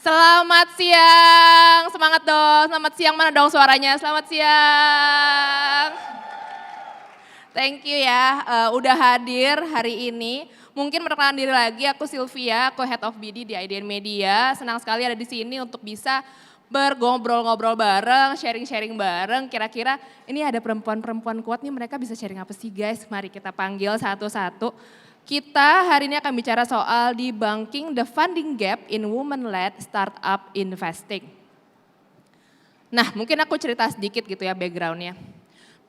Selamat siang, semangat dong. Selamat siang, mana dong suaranya? Selamat siang. Thank you ya, udah hadir hari ini. Mungkin perkenalan diri lagi, aku Sylvia, aku Head of BD di IDN Media. Senang sekali ada di sini untuk bisa bergobrol-ngobrol bareng, sharing-sharing bareng. Kira-kira ini ada perempuan-perempuan kuat nih, mereka bisa sharing apa sih guys? Mari kita panggil satu-satu. Kita hari ini akan bicara soal debunking the funding gap in women-led startup investing. Nah, mungkin aku cerita sedikit gitu ya backgroundnya.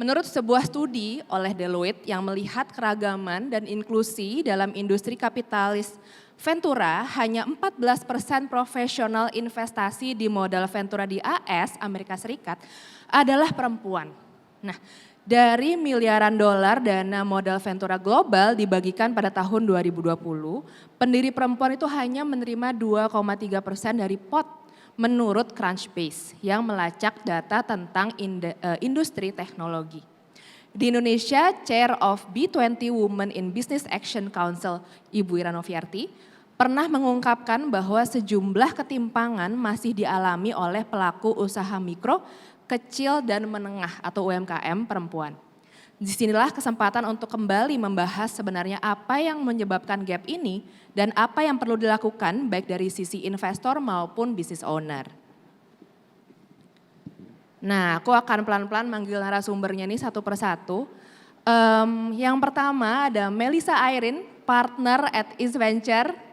Menurut sebuah studi oleh Deloitte yang melihat keragaman dan inklusi dalam industri kapitalis Ventura, hanya 14% profesional investasi di modal Ventura di AS, Amerika Serikat, adalah perempuan. Nah, dari miliaran dolar dana modal Ventura global dibagikan pada tahun 2020, pendiri perempuan itu hanya menerima 2,3% dari pot menurut Crunchbase yang melacak data tentang industri teknologi. Di Indonesia, Chair of B20 Women in Business Action Council, Ibu Ira Noviarti, pernah mengungkapkan bahwa sejumlah ketimpangan masih dialami oleh pelaku usaha mikro, kecil dan menengah atau UMKM perempuan. Disinilah kesempatan untuk kembali membahas sebenarnya apa yang menyebabkan gap ini dan apa yang perlu dilakukan baik dari sisi investor maupun business owner. Nah, aku akan pelan-pelan manggil narasumbernya ini satu persatu. Yang pertama ada Melissa Irene, partner at East Venture.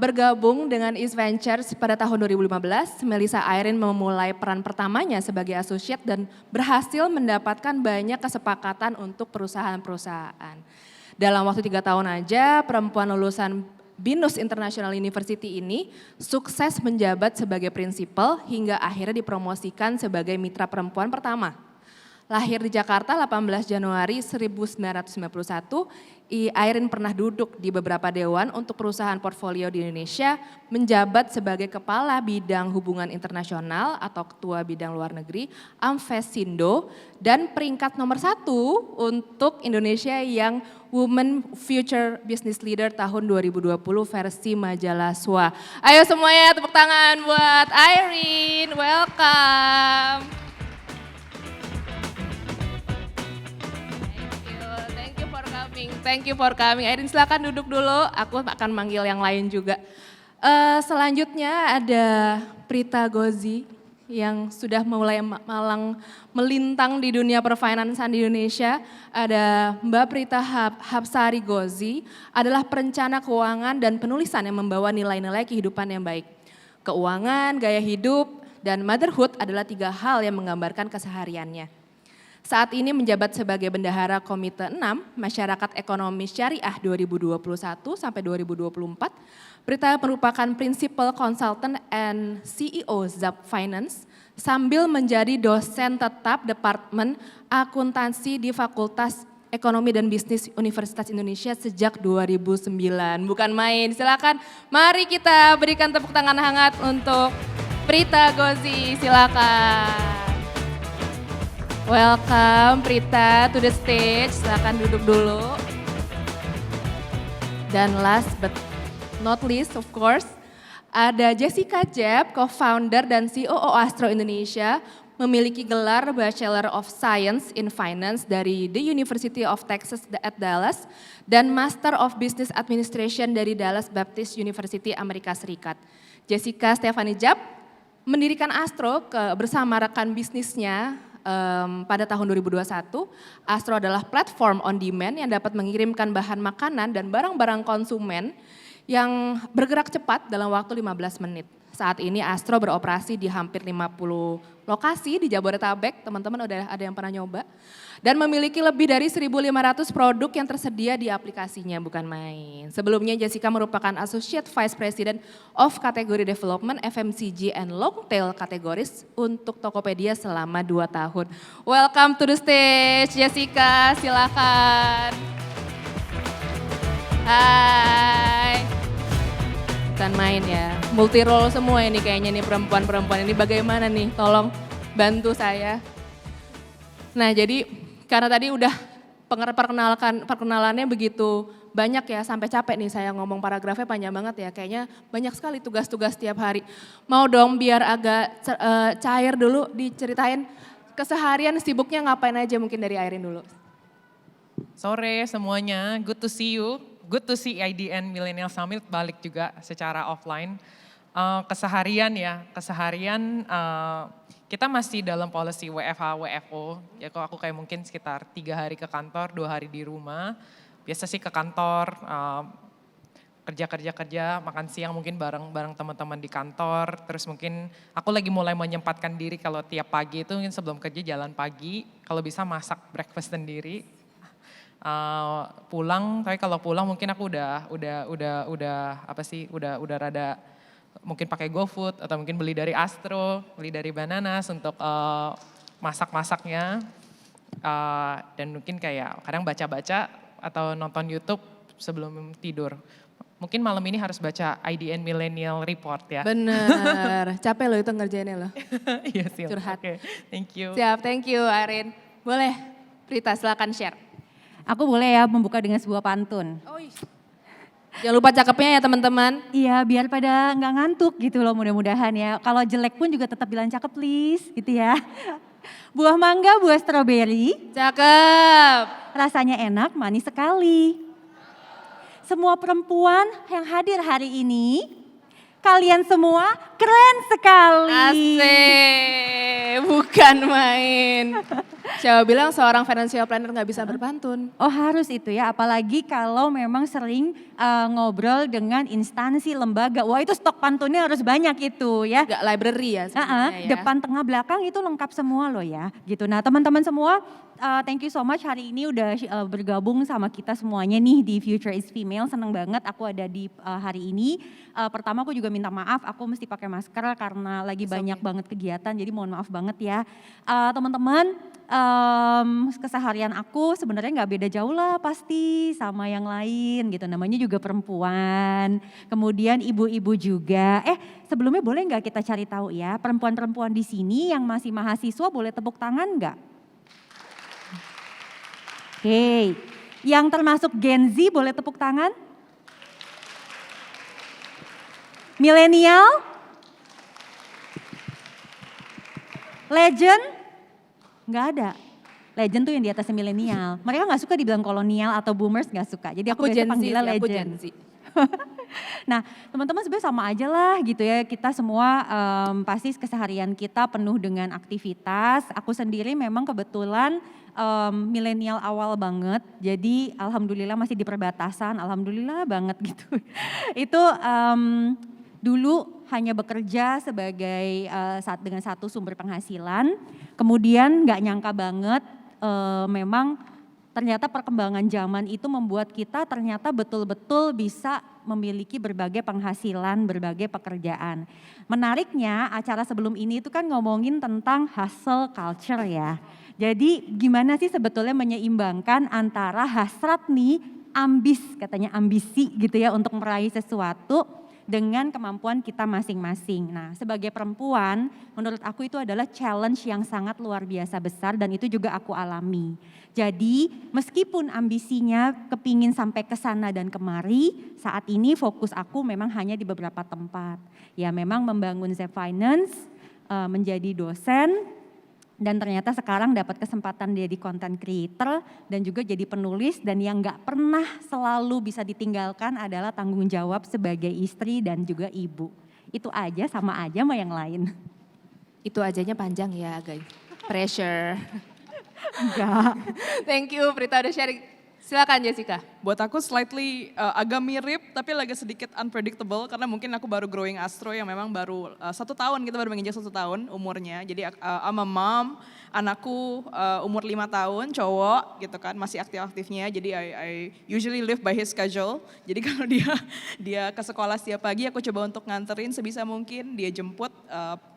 Bergabung dengan East Ventures pada tahun 2015, Melissa Irene memulai peran pertamanya sebagai associate dan berhasil mendapatkan banyak kesepakatan untuk perusahaan-perusahaan. Dalam waktu 3 tahun aja, perempuan lulusan Binus International University ini sukses menjabat sebagai prinsipal hingga akhirnya dipromosikan sebagai mitra perempuan pertama. Lahir di Jakarta 18 Januari 1991, Irene pernah duduk di beberapa dewan untuk perusahaan portfolio di Indonesia, menjabat sebagai Kepala Bidang Hubungan Internasional atau Ketua Bidang Luar Negeri Amvesindo, dan peringkat nomor 1 untuk Indonesia yang Women Future Business Leader tahun 2020 versi majalah SWA. Ayo semuanya tepuk tangan buat Irene, welcome. Thank you for coming. Irene silakan duduk dulu, aku akan manggil yang lain juga. Selanjutnya ada Prita Gozi yang sudah mulai melintang di dunia perfinansan di Indonesia. Ada Mbak Prita Hapsari Gozi, adalah perencana keuangan dan penulisan yang membawa nilai-nilai kehidupan yang baik. Keuangan, gaya hidup, dan motherhood adalah 3 hal yang menggambarkan kesehariannya. Saat ini menjabat sebagai Bendahara Komite 6 Masyarakat Ekonomi Syariah 2021 sampai 2024. Prita merupakan Principal Consultant and CEO Zap Finance sambil menjadi dosen tetap Departemen Akuntansi di Fakultas Ekonomi dan Bisnis Universitas Indonesia sejak 2009. Bukan main, silakan mari kita berikan tepuk tangan hangat untuk Prita Gozi, silakan. Welcome Prita to the stage, silakan duduk dulu. Dan last but not least of course, ada Jessica Jeb, co-founder dan COO Astro Indonesia, memiliki gelar Bachelor of Science in Finance dari The University of Texas at Dallas dan Master of Business Administration dari Dallas Baptist University Amerika Serikat. Jessica Stephanie Jeb mendirikan Astro bersama rekan bisnisnya pada tahun 2021, Astro adalah platform on demand yang dapat mengirimkan bahan makanan dan barang-barang konsumen yang bergerak cepat dalam waktu 15 menit. Saat ini Astro beroperasi di hampir 50 lokasi di Jabodetabek, teman-teman udah ada yang pernah nyoba. Dan memiliki lebih dari 1.500 produk yang tersedia di aplikasinya, bukan main. Sebelumnya Jessica merupakan Associate Vice President of Category Development FMCG and Long Tail Categories untuk Tokopedia selama 2 tahun. Welcome to the stage Jessica, silakan. Hai. Bukan main ya, multi role semua ini kayaknya nih perempuan-perempuan ini, bagaimana nih, tolong bantu saya. Nah jadi karena tadi udah perkenalannya begitu banyak ya, sampai capek nih saya ngomong paragrafnya panjang banget ya. Kayaknya banyak sekali tugas-tugas tiap hari. Mau dong biar agak cair dulu diceritain keseharian sibuknya ngapain aja mungkin dari Airin dulu. Sore semuanya, good to see you. Good to see IDN Millennial Summit balik juga secara offline. Keseharian kita masih dalam policy WFH, WFO. Ya kok aku kayak mungkin sekitar 3 hari ke kantor, 2 hari di rumah. Biasa sih ke kantor, kerja, makan siang mungkin bareng teman-teman di kantor. Terus mungkin aku lagi mulai menyempatkan diri kalau tiap pagi itu mungkin sebelum kerja jalan pagi. Kalau bisa masak breakfast sendiri. Tapi kalau pulang mungkin aku udah rada mungkin pakai GoFood atau mungkin beli dari Astro, beli dari Bananas untuk masak-masaknya. Dan mungkin kayak kadang baca-baca atau nonton YouTube sebelum tidur. Mungkin malam ini harus baca IDN Millennial Report ya. Bener, capek loh itu ngerjainnya loh. Iya siap. Curhat. Okay. Thank you. Siap, thank you Airin. Boleh Prita silakan share. Aku boleh ya membuka dengan sebuah pantun. Oh, jangan lupa cakepnya ya teman-teman. Iya biar pada nggak ngantuk gitu loh mudah-mudahan ya. Kalau jelek pun juga tetap bilang cakep please gitu ya. Buah mangga, buah stroberi. Cakep. Rasanya enak, manis sekali. Semua perempuan yang hadir hari ini, kalian semua keren sekali. Asik, bukan main. Siapa bilang seorang financial planner nggak bisa berpantun? Oh harus itu ya, apalagi kalau memang sering ngobrol dengan instansi, lembaga. Wah itu stok pantunnya harus banyak itu ya. Gak library ya sebenarnya ya. Depan, tengah, belakang itu lengkap semua loh ya. Gitu. Nah teman-teman semua, thank you so much hari ini udah bergabung sama kita semuanya nih di Future is Female. Seneng banget aku ada di hari ini. Pertama aku juga minta maaf, aku mesti pakai masker karena lagi banyak banget kegiatan. Jadi mohon maaf banget ya. Teman-teman, keseharian aku sebenarnya nggak beda jauh lah pasti sama yang lain gitu. Namanya juga perempuan, kemudian ibu-ibu juga. Sebelumnya boleh nggak kita cari tahu ya, perempuan-perempuan di sini yang masih mahasiswa boleh tepuk tangan nggak? Oke, yang termasuk Gen Z boleh tepuk tangan? Milenial? Legend? Nggak ada. Legend tuh yang di atasnya milenial. Mereka nggak suka dibilang kolonial atau boomers, nggak suka. Jadi aku biasa panggilnya legend. Aku Gen Z. Nah teman-teman sebenarnya sama aja lah gitu ya. Kita semua pasti keseharian kita penuh dengan aktivitas. Aku sendiri memang kebetulan milenial awal banget. Jadi alhamdulillah masih di perbatasan, alhamdulillah banget gitu. Itu dulu hanya bekerja sebagai dengan satu sumber penghasilan. Kemudian nggak nyangka banget memang ternyata perkembangan zaman itu membuat kita ternyata betul-betul bisa memiliki berbagai penghasilan, berbagai pekerjaan. Menariknya acara sebelum ini itu kan ngomongin tentang hustle culture ya. Jadi gimana sih sebetulnya menyeimbangkan antara hasrat nih, katanya ambisi gitu ya untuk meraih sesuatu dengan kemampuan kita masing-masing. Nah sebagai perempuan menurut aku itu adalah challenge yang sangat luar biasa besar dan itu juga aku alami. Jadi meskipun ambisinya kepingin sampai ke sana dan kemari, saat ini fokus aku memang hanya di beberapa tempat. Ya memang membangun Zep Finance, menjadi dosen, dan ternyata sekarang dapat kesempatan jadi content creator dan juga jadi penulis, dan yang gak pernah selalu bisa ditinggalkan adalah tanggung jawab sebagai istri dan juga ibu. Itu aja, sama aja sama yang lain. Itu ajanya panjang ya guys, pressure. Enggak. Thank you Prita udah sharing. Silakan Jessica. Buat aku slightly agak mirip tapi lagi sedikit unpredictable karena mungkin aku baru growing Astro yang memang baru 1 tahun, kita baru menginjak 1 tahun umurnya. Jadi I'm a mom, anakku umur 5 tahun, cowok gitu kan, masih aktif-aktifnya. Jadi I usually live by his schedule. Jadi kalau dia ke sekolah setiap pagi aku coba untuk nganterin sebisa mungkin, dia jemput,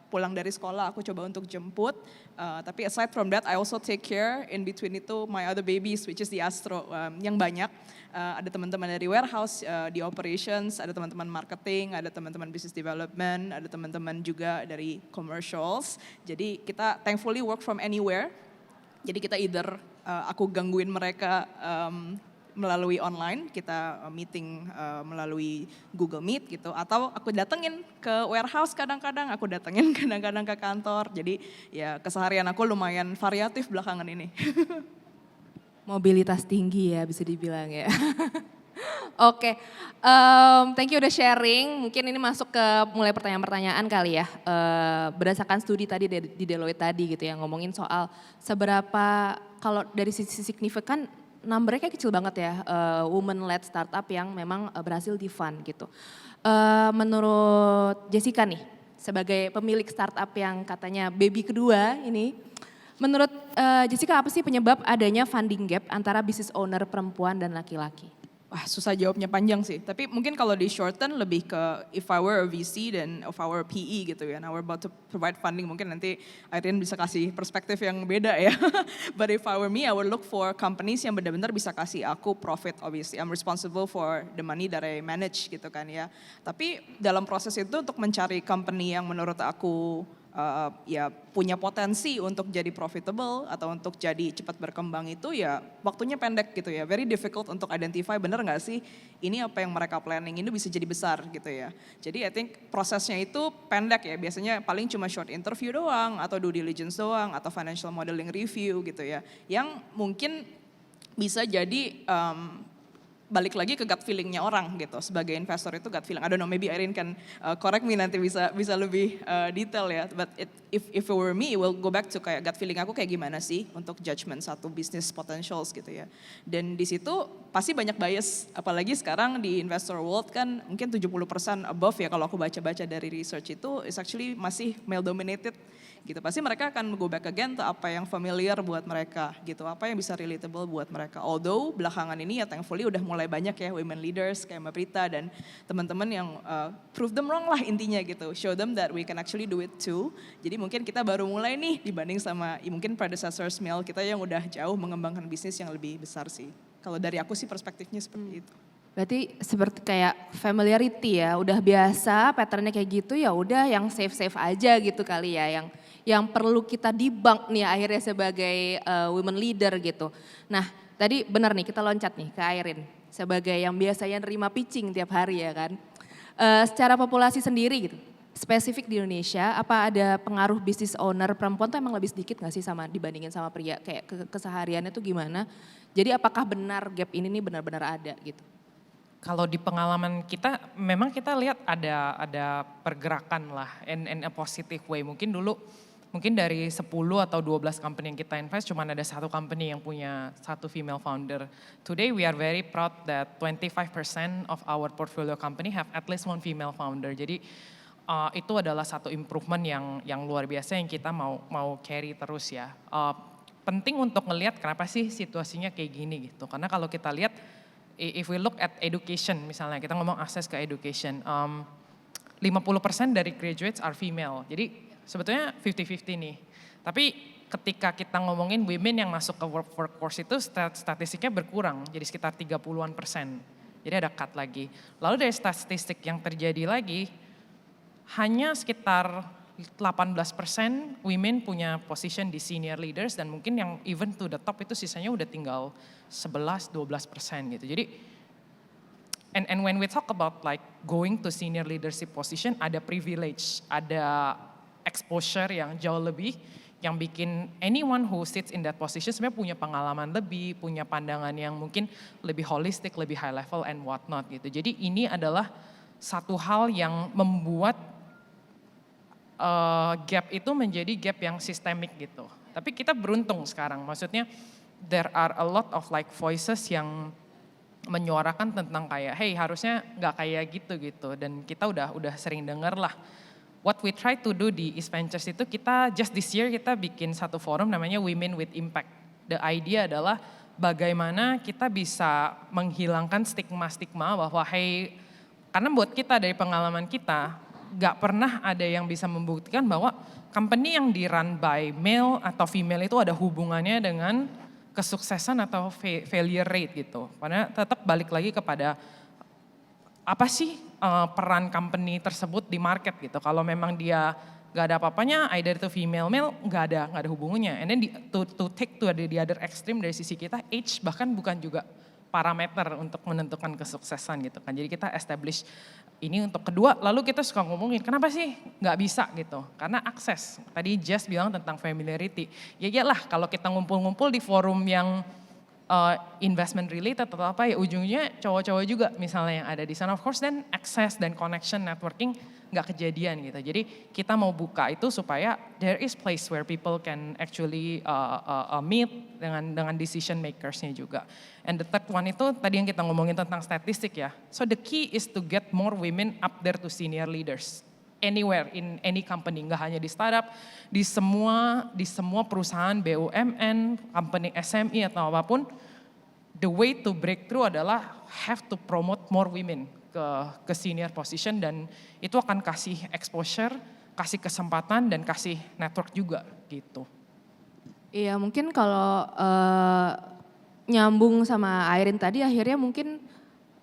pulang dari sekolah aku coba untuk jemput. Tapi aside from that I also take care in between itu my other babies which is the Astro yang banyak. Ada teman-teman dari warehouse, di operations, ada teman-teman marketing, ada teman-teman business development, ada teman-teman juga dari commercials. Jadi kita thankfully work from anywhere. Jadi kita either aku gangguin mereka melalui online, kita meeting melalui Google Meet gitu, atau aku datengin ke warehouse kadang-kadang, aku datengin kadang-kadang ke kantor. Jadi ya keseharian aku lumayan variatif belakangan ini. Mobilitas tinggi ya bisa dibilang ya. Oke, thank you udah sharing. Mungkin ini masuk ke mulai pertanyaan-pertanyaan kali ya. Berdasarkan studi tadi di Deloitte tadi gitu ya, ngomongin soal seberapa kalau dari sisi signifikan numbernya kayak kecil banget ya, woman-led startup yang memang berhasil di fund gitu. Menurut Jessica nih, sebagai pemilik startup yang katanya baby kedua ini, menurut Jessica apa sih penyebab adanya funding gap antara business owner perempuan dan laki-laki? Wah, susah jawabnya, panjang sih. Tapi mungkin kalau di shorten lebih ke if I were a VC dan if I were a PE gitu ya. Now we're about to provide funding, mungkin nanti Irene bisa kasih perspektif yang beda ya. But if I were me, I would look for companies yang benar-benar bisa kasih aku profit, obviously. I'm responsible for the money that I manage gitu kan ya. Tapi dalam proses itu untuk mencari company yang menurut aku ya punya potensi untuk jadi profitable atau untuk jadi cepat berkembang itu ya waktunya pendek gitu ya. Very difficult untuk identify bener nggak sih ini apa yang mereka planning ini bisa jadi besar gitu ya. Jadi I think prosesnya itu pendek ya, biasanya paling cuma short interview doang atau due diligence doang atau financial modeling review gitu ya. Yang mungkin bisa jadi balik lagi ke gut feelingnya orang gitu. Sebagai investor itu gut feeling. I don't know, maybe Irene can correct me nanti bisa lebih detail ya. But if it were me, it will go back to kayak gut feeling aku kayak gimana sih untuk judgment satu business potentials gitu ya. Dan di situ pasti banyak bias. Apalagi sekarang di investor world kan mungkin 70% above ya kalau aku baca-baca dari research itu is actually masih male dominated gitu. Pasti mereka akan go back again ke apa yang familiar buat mereka gitu, apa yang bisa relatable buat mereka. Although belakangan ini ya thankfully udah mulai banyak ya women leaders kayak Mbak Prita dan teman-teman yang prove them wrong lah intinya gitu. Show them that we can actually do it too. Jadi mungkin kita baru mulai nih dibanding sama mungkin predecessors male kita yang udah jauh mengembangkan bisnis yang lebih besar sih. Kalau dari aku sih perspektifnya seperti itu. Berarti seperti kayak familiarity ya, udah biasa patternnya kayak gitu ya udah yang safe aja gitu kali ya, yang perlu kita debunk nih akhirnya sebagai women leader gitu. Nah tadi benar nih kita loncat nih ke Irene sebagai yang biasanya nerima pitching tiap hari ya kan. Secara populasi sendiri gitu, spesifik di Indonesia apa ada pengaruh business owner perempuan tuh emang lebih sedikit gak sih sama dibandingin sama pria, kayak kesehariannya tuh gimana? Jadi apakah benar gap ini nih benar-benar ada gitu? Kalau di pengalaman kita, memang kita lihat ada pergerakan lah in a positive way. Mungkin dari 10 atau 12 company yang kita invest, cuma ada satu company yang punya satu female founder. Today we are very proud that 25% of our portfolio company have at least one female founder. Jadi itu adalah satu improvement yang luar biasa yang kita mau carry terus ya. Penting untuk ngelihat kenapa sih situasinya kayak gini gitu. Karena kalau kita lihat, if we look at education misalnya, kita ngomong akses ke education, 50% dari graduates are female. Jadi sebetulnya 50-50 nih. Tapi ketika kita ngomongin women yang masuk ke workforce itu statistiknya berkurang, jadi sekitar 30-an%. Jadi ada cut lagi. Lalu dari statistik yang terjadi lagi, hanya sekitar 18% women punya position di senior leaders dan mungkin yang even to the top itu sisanya udah tinggal 11-12% gitu. Jadi and when we talk about like going to senior leadership position, ada privilege, ada exposure yang jauh lebih yang bikin anyone who sits in that position sebenarnya punya pengalaman lebih, punya pandangan yang mungkin lebih holistic, lebih high level and whatnot gitu. Jadi ini adalah satu hal yang membuat gap itu menjadi gap yang sistemik gitu. Tapi kita beruntung sekarang, maksudnya there are a lot of like voices yang menyuarakan tentang kayak, hey harusnya nggak kayak gitu. Dan kita udah sering dengar lah. What we try to do di East Ventures itu kita just this year kita bikin satu forum namanya Women with Impact. The idea adalah bagaimana kita bisa menghilangkan stigma-stigma bahwa hey, karena buat kita dari pengalaman kita, gak pernah ada yang bisa membuktikan bahwa company yang di-run by male atau female itu ada hubungannya dengan kesuksesan atau failure rate gitu. Karena tetap balik lagi kepada apa sih peran company tersebut di market gitu. Kalau memang dia gak ada apa-apanya, either itu female, male, gak ada hubungannya. And then to take to the other extreme dari sisi kita, age bahkan bukan juga parameter untuk menentukan kesuksesan gitu kan. Jadi kita establish ini untuk kedua, lalu kita suka ngomongin kenapa sih nggak bisa gitu. Karena akses, tadi Jess bilang tentang familiarity. Ya iyalah kalau kita ngumpul-ngumpul di forum yang investment related atau apa ya ujungnya cowok-cowok juga misalnya yang ada di sana. Of course then access dan connection networking nggak kejadian gitu. Jadi kita mau buka itu supaya there is place where people can actually meet dengan decision makersnya juga. And the third one itu tadi yang kita ngomongin tentang statistik ya. So the key is to get more women up there to senior leaders. Anywhere in any company, nggak hanya di startup, di semua perusahaan BUMN, company SME atau apapun, the way to breakthrough adalah have to promote more women ke senior position dan itu akan kasih exposure, kasih kesempatan dan kasih network juga gitu. Iya mungkin kalau nyambung sama Airin tadi akhirnya mungkin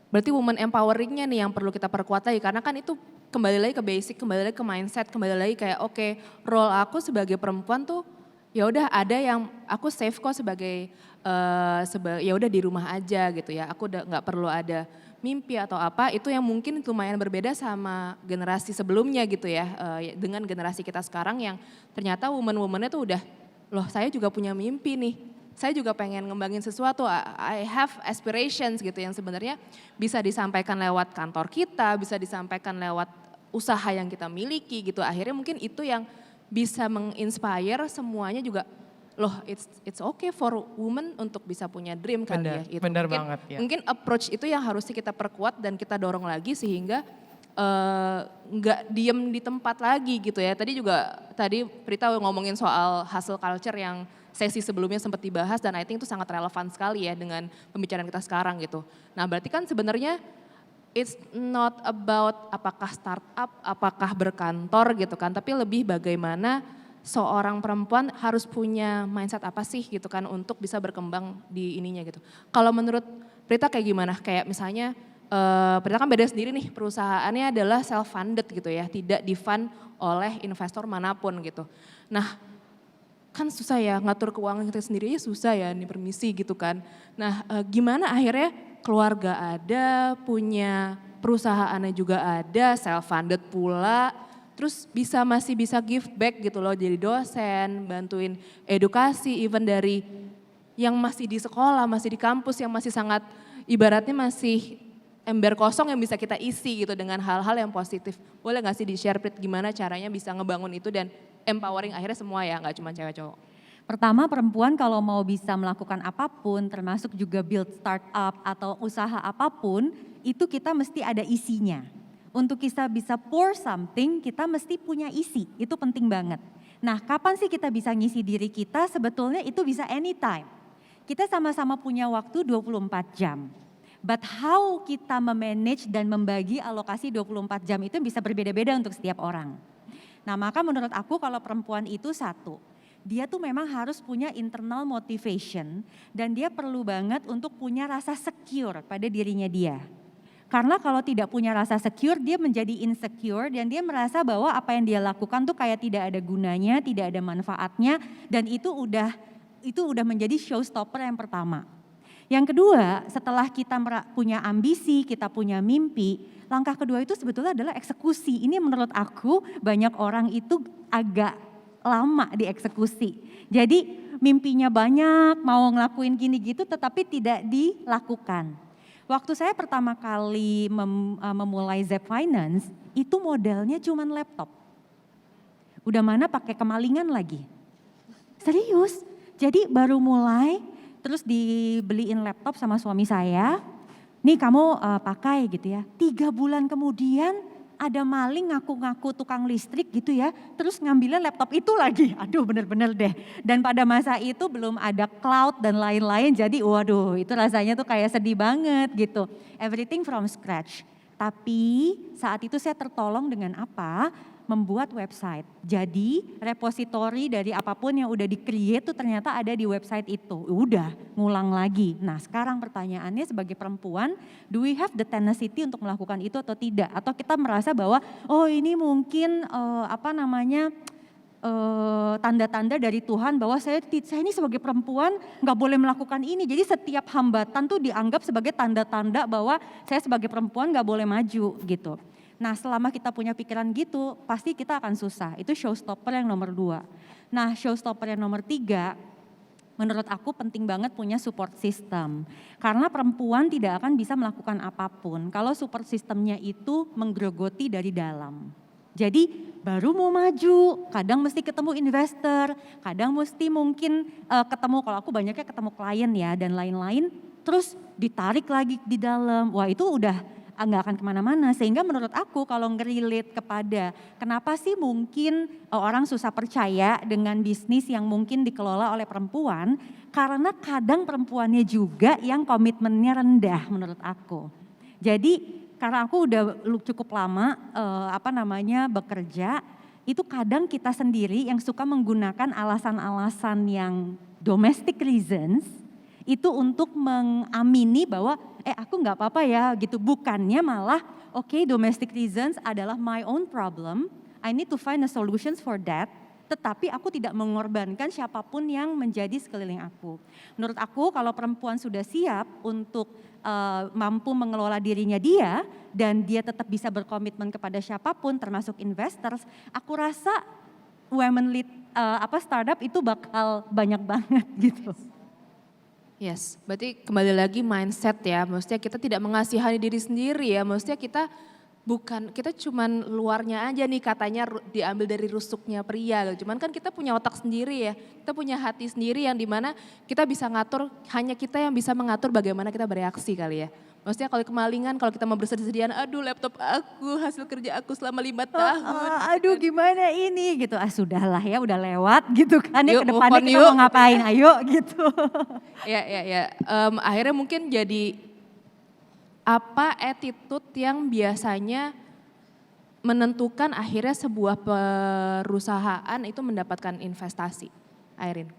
berarti woman empoweringnya nih yang perlu kita perkuat lagi karena kan itu kembali lagi ke basic, kembali lagi ke mindset, kembali lagi kayak oke, role aku sebagai perempuan tuh ya udah ada yang aku safe kok sebagai ya udah di rumah aja gitu ya. Aku udah nggak perlu ada mimpi atau apa, itu yang mungkin lumayan berbeda sama generasi sebelumnya gitu ya. Dengan generasi kita sekarang yang ternyata woman-womannya tuh udah, loh saya juga punya mimpi nih. Saya juga pengen ngembangin sesuatu, I have aspirations gitu yang sebenarnya bisa disampaikan lewat kantor kita, bisa disampaikan lewat usaha yang kita miliki gitu. Akhirnya mungkin itu yang bisa menginspire semuanya juga, loh it's okay for women untuk bisa punya dream kali ya. Gitu. Benar mungkin, banget ya. Mungkin approach itu yang harusnya kita perkuat dan kita dorong lagi sehingga nggak diem di tempat lagi gitu ya. Tadi Prita ngomongin soal hustle culture yang sesi sebelumnya sempat dibahas dan I think itu sangat relevan sekali ya dengan pembicaraan kita sekarang gitu. Nah berarti kan sebenarnya it's not about apakah startup, apakah berkantor gitu kan, tapi lebih bagaimana seorang perempuan harus punya mindset apa sih gitu kan untuk bisa berkembang di ininya gitu. Kalau menurut Prita kayak gimana? Kayak misalnya Prita kan beda sendiri nih, perusahaannya adalah self-funded gitu ya, tidak di-fund oleh investor manapun gitu. Nah kan susah ya ngatur keuangan kita sendiri aja susah ya, ini permisi gitu kan. Nah gimana akhirnya keluarga ada, punya perusahaannya juga ada, self-funded pula, terus masih bisa give back gitu loh, jadi dosen, bantuin edukasi, even dari yang masih di sekolah, masih di kampus, yang masih sangat ibaratnya masih ember kosong yang bisa kita isi gitu dengan hal-hal yang positif. Boleh gak sih di-share Prit gimana caranya bisa ngebangun itu dan empowering akhirnya semua ya, gak cuma cewek cowok. Pertama perempuan kalau mau bisa melakukan apapun termasuk juga build startup atau usaha apapun itu kita mesti ada isinya. Untuk kita bisa pour something kita mesti punya isi, itu penting banget. Nah kapan sih kita bisa ngisi diri kita? Sebetulnya itu bisa anytime. Kita sama-sama punya waktu 24 jam. But how kita memanage dan membagi alokasi 24 jam itu bisa berbeda-beda untuk setiap orang. Nah maka menurut aku kalau perempuan itu satu, dia tuh memang harus punya internal motivation dan dia perlu banget untuk punya rasa secure pada dirinya dia. Karena kalau tidak punya rasa secure dia menjadi insecure dan dia merasa bahwa apa yang dia lakukan tuh kayak tidak ada gunanya, tidak ada manfaatnya dan itu udah menjadi showstopper yang pertama. Yang kedua, setelah kita punya ambisi, kita punya mimpi, langkah kedua itu sebetulnya adalah eksekusi. Ini menurut aku banyak orang itu agak lama dieksekusi. Jadi mimpinya banyak, mau ngelakuin gini gitu tetapi tidak dilakukan. Waktu saya pertama kali memulai Zep Finance, itu modalnya cuma laptop. Udah mana pakai kemalingan lagi. Serius, jadi baru mulai terus dibeliin laptop sama suami saya, nih kamu pakai gitu ya. 3 bulan kemudian ada maling ngaku-ngaku tukang listrik gitu ya, terus ngambilnya laptop itu lagi. Aduh bener-bener deh. Dan pada masa itu belum ada cloud dan lain-lain, jadi waduh itu rasanya tuh kayak sedih banget gitu. Everything from scratch. Tapi saat itu saya tertolong dengan apa? Membuat website. Jadi repository dari apapun yang udah di-create tuh ternyata ada di website itu. Udah ngulang lagi. Nah sekarang pertanyaannya sebagai perempuan, do we have the tenacity untuk melakukan itu atau tidak? Atau kita merasa bahwa oh ini mungkin tanda-tanda dari Tuhan bahwa saya ini sebagai perempuan nggak boleh melakukan ini. Jadi setiap hambatan tuh dianggap sebagai tanda-tanda bahwa saya sebagai perempuan nggak boleh maju gitu. Nah selama kita punya pikiran gitu pasti kita akan susah. Itu showstopper yang nomor 2. Nah showstopper yang nomor 3, menurut aku penting banget punya support system. Karena perempuan tidak akan bisa melakukan apapun kalau support systemnya itu menggerogoti dari dalam. Jadi baru mau maju, kadang mesti ketemu investor, kadang mesti mungkin ketemu, kalau aku banyaknya ketemu klien ya dan lain-lain, terus ditarik lagi di dalam, wah itu udah nggak akan kemana-mana. Sehingga menurut aku kalau nge-relate kepada kenapa sih mungkin orang susah percaya dengan bisnis yang mungkin dikelola oleh perempuan, karena kadang perempuannya juga yang komitmennya rendah menurut aku. Jadi karena aku udah cukup lama bekerja, itu kadang kita sendiri yang suka menggunakan alasan-alasan yang domestic reasons itu untuk mengamini bahwa aku nggak apa-apa ya gitu. Bukannya malah oke, domestic reasons adalah my own problem, I need to find a solutions for that. Tetapi aku tidak mengorbankan siapapun yang menjadi sekeliling aku. Menurut aku kalau perempuan sudah siap untuk mampu mengelola dirinya dia dan dia tetap bisa berkomitmen kepada siapapun termasuk investors, aku rasa women lead startup itu bakal banyak banget gitu. Yes, berarti kembali lagi mindset ya, maksudnya kita tidak mengasihani diri sendiri ya, maksudnya kita cuman luarnya aja nih katanya diambil dari rusuknya pria gitu. Cuman kan kita punya otak sendiri ya, kita punya hati sendiri yang dimana kita bisa ngatur, hanya kita yang bisa mengatur bagaimana kita bereaksi kali ya. Maksudnya kalau kemalingan, kalau kita mau bersedih-sedihan, aduh laptop aku, hasil kerja aku selama 5 tahun. Aduh gimana ini gitu, sudahlah ya udah lewat gitu kan ya, Yuk, kedepannya move on kita yuk. mau ngapain, ayo gitu. Ya. Akhirnya mungkin jadi apa attitude yang biasanya menentukan akhirnya sebuah perusahaan itu mendapatkan investasi, Airin.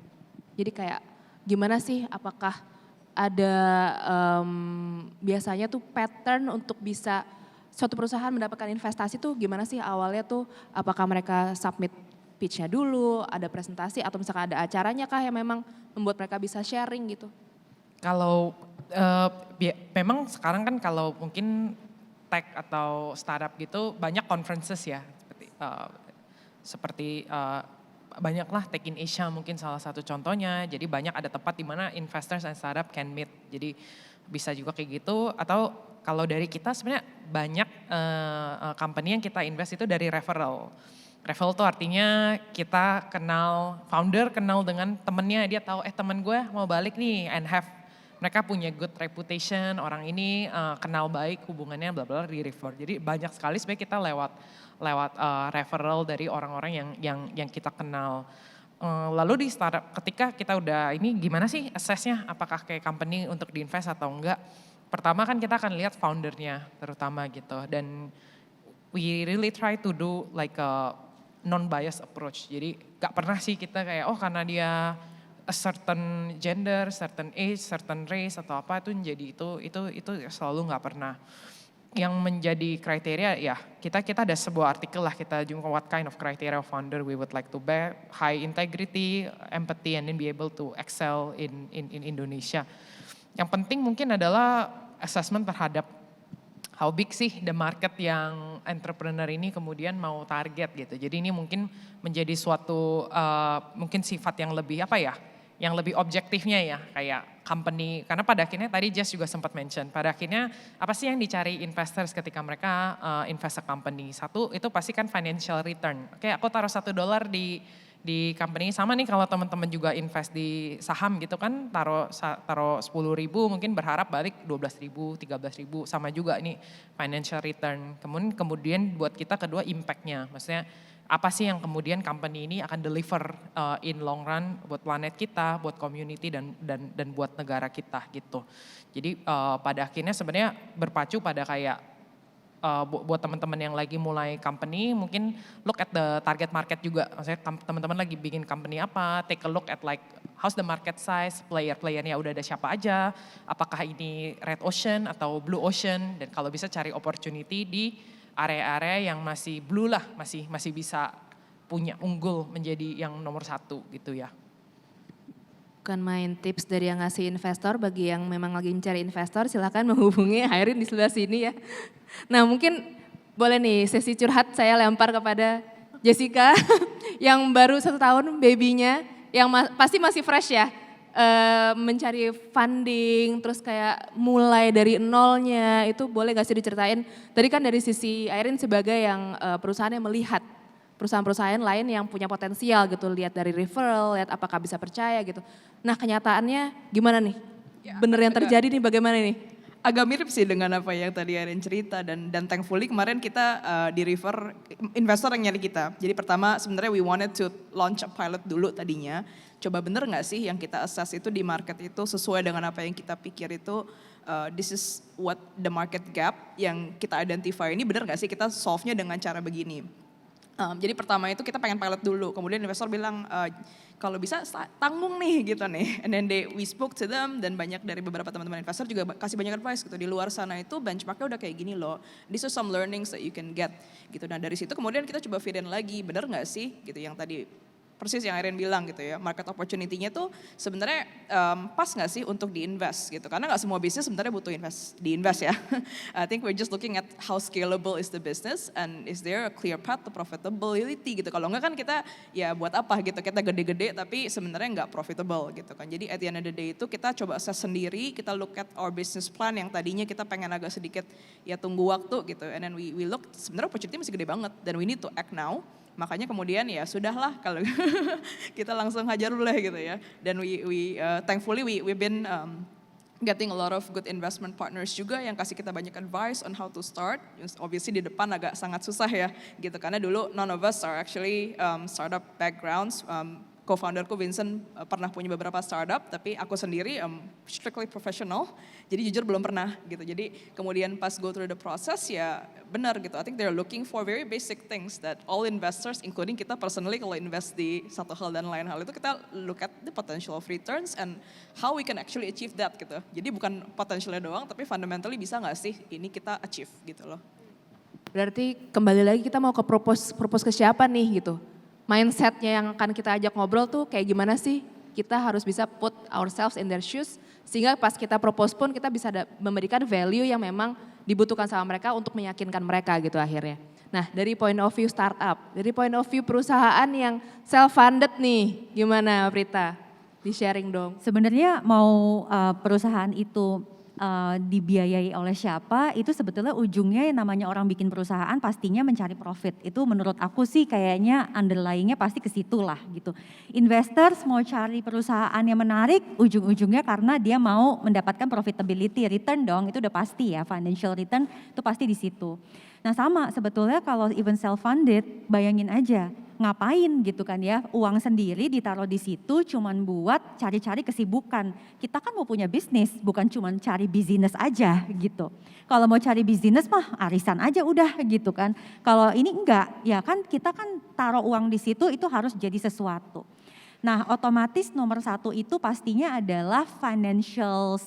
Jadi kayak gimana sih, apakah ada biasanya tuh pattern untuk bisa suatu perusahaan mendapatkan investasi tuh gimana sih awalnya tuh, apakah mereka submit pitch-nya dulu, ada presentasi atau misalkan ada acaranya kah yang memang membuat mereka bisa sharing gitu? Kalau memang sekarang kan kalau mungkin tech atau startup gitu banyak conferences ya, seperti banyaklah Tech in Asia mungkin salah satu contohnya. Jadi banyak ada tempat di mana investors and startup can meet. Jadi bisa juga kayak gitu. Atau kalau dari kita sebenarnya banyak company yang kita invest itu dari referral. Referral itu artinya kita kenal founder, kenal dengan temennya, dia tahu temen gue mau balik nih and have mereka punya good reputation, orang ini kenal baik hubungannya bla bla di refer. Jadi banyak sekali sebenarnya kita lewat referral dari orang-orang yang kita kenal. Lalu di startup ketika kita udah ini gimana sih assessnya, apakah kayak company untuk diinvest atau enggak. Pertama kan kita akan lihat foundernya terutama gitu, dan we really try to do like a non-bias approach. Jadi gak pernah sih kita kayak karena dia a certain gender, certain age, certain race atau apa itu menjadi itu selalu nggak pernah. Yang menjadi kriteria ya kita ada sebuah artikel lah, kita juga what kind of criteria of founder we would like to be, high integrity, empathy, and then be able to excel in Indonesia. Yang penting mungkin adalah assessment terhadap how big sih the market yang entrepreneur ini kemudian mau target gitu. Jadi ini mungkin menjadi suatu mungkin sifat yang lebih yang lebih objektifnya ya, kayak company, karena pada akhirnya tadi Jess juga sempat mention, pada akhirnya apa sih yang dicari investors ketika mereka invest a company? Satu itu pasti kan financial return. Oke, aku taruh $1 di company, sama nih kalau teman-teman juga invest di saham gitu kan, taruh 10.000 mungkin berharap balik 12.000, 13.000, sama juga ini financial return. Kemudian buat kita kedua impact-nya, maksudnya apa sih yang kemudian company ini akan deliver in long run buat planet kita, buat community dan buat negara kita gitu. Jadi pada akhirnya sebenarnya berpacu pada kayak buat teman-teman yang lagi mulai company mungkin look at the target market juga. Maksudnya teman-teman lagi bikin company apa, take a look at like how's the market size, player-playernya udah ada siapa aja, apakah ini red ocean atau blue ocean, dan kalau bisa cari opportunity di area-area yang masih blue lah, masih bisa punya unggul menjadi yang nomor 1 gitu ya. Bukan main tips dari yang ngasih investor, bagi yang memang lagi mencari investor silahkan menghubungi Airin di sebelah sini ya. Nah mungkin boleh nih sesi curhat saya lempar kepada Jessica yang baru 1 tahun babynya, yang pasti masih fresh ya. Mencari funding, terus kayak mulai dari nolnya, itu boleh gak sih diceritain? Tadi kan dari sisi Airin sebagai yang perusahaan yang melihat perusahaan-perusahaan lain yang punya potensial gitu, lihat dari referral, lihat apakah bisa percaya gitu. Nah kenyataannya gimana nih? Bener yang terjadi nih bagaimana nih? Agak mirip sih dengan apa yang tadi Erin cerita dan thankfully kemarin kita di refer investor yang nyari kita. Jadi pertama sebenarnya we wanted to launch a pilot dulu tadinya. Coba bener nggak sih yang kita assess itu di market itu sesuai dengan apa yang kita pikir itu this is what the market gap yang kita identify ini bener nggak sih kita solve-nya dengan cara begini. Jadi pertama itu kita pengen pilot dulu, kemudian investor bilang kalau bisa tanggung nih gitu nih. And then we spoke to them dan banyak dari beberapa teman-teman investor juga kasih banyak advice gitu. Di luar sana itu benchmarknya udah kayak gini loh. These are some learnings that you can get gitu. Nah dari situ kemudian kita coba feed in lagi, bener nggak sih gitu yang tadi persis yang Erin bilang gitu ya, market opportunity-nya tuh sebenarnya pas nggak sih untuk diinvest gitu, karena nggak semua bisnis sebenarnya butuh diinvest ya. I think we're just looking at how scalable is the business and is there a clear path to profitability gitu. Kalau nggak kan kita ya buat apa gitu, kita gede-gede tapi sebenarnya nggak profitable gitu kan. Jadi at the end of the day itu kita coba assess sendiri, kita look at our business plan yang tadinya kita pengen agak sedikit ya tunggu waktu gitu, and then we look sebenarnya opportunity masih gede banget dan we need to act now. Makanya kemudian ya sudahlah kalau kita langsung hajar dulu gitu ya. Dan thankfully we've been getting a lot of good investment partners juga yang kasih kita banyak advice on how to start. Obviously di depan agak sangat susah ya gitu karena dulu none of us are actually startup backgrounds. Co-founderku Vincent pernah punya beberapa startup, tapi aku sendiri strictly professional, jadi jujur belum pernah gitu. Jadi kemudian pas go through the process ya benar gitu. I think they're looking for very basic things that all investors, including kita personally kalau invest di satu hal dan lain hal itu kita look at the potential of returns and how we can actually achieve that gitu. Jadi bukan potentialnya doang, tapi fundamentally bisa nggak sih ini kita achieve gitu loh. Berarti kembali lagi kita mau ke propose ke siapa nih gitu. Mindsetnya yang akan kita ajak ngobrol tuh kayak gimana sih? Kita harus bisa put ourselves in their shoes sehingga pas kita propose pun kita bisa memberikan value yang memang dibutuhkan sama mereka untuk meyakinkan mereka gitu akhirnya. Nah dari point of view startup, dari point of view perusahaan yang self-funded nih, gimana Prita? Di-sharing dong. Sebenarnya mau perusahaan itu dibiayai oleh siapa, itu sebetulnya ujungnya yang namanya orang bikin perusahaan pastinya mencari profit. Itu menurut aku sih kayaknya underlyingnya pasti ke situ lah gitu. Investors mau cari perusahaan yang menarik, ujung-ujungnya karena dia mau mendapatkan profitability, return dong, itu udah pasti ya, financial return itu pasti di situ. Nah sama sebetulnya kalau even self-funded, bayangin aja ngapain gitu kan ya, uang sendiri ditaruh di situ cuman buat cari-cari kesibukan. Kita kan mau punya bisnis, bukan cuman cari bisnis aja gitu. Kalau mau cari bisnis mah arisan aja udah gitu kan. Kalau ini enggak, ya kan kita kan taruh uang di situ itu harus jadi sesuatu. Nah otomatis nomor 1 itu pastinya adalah financial,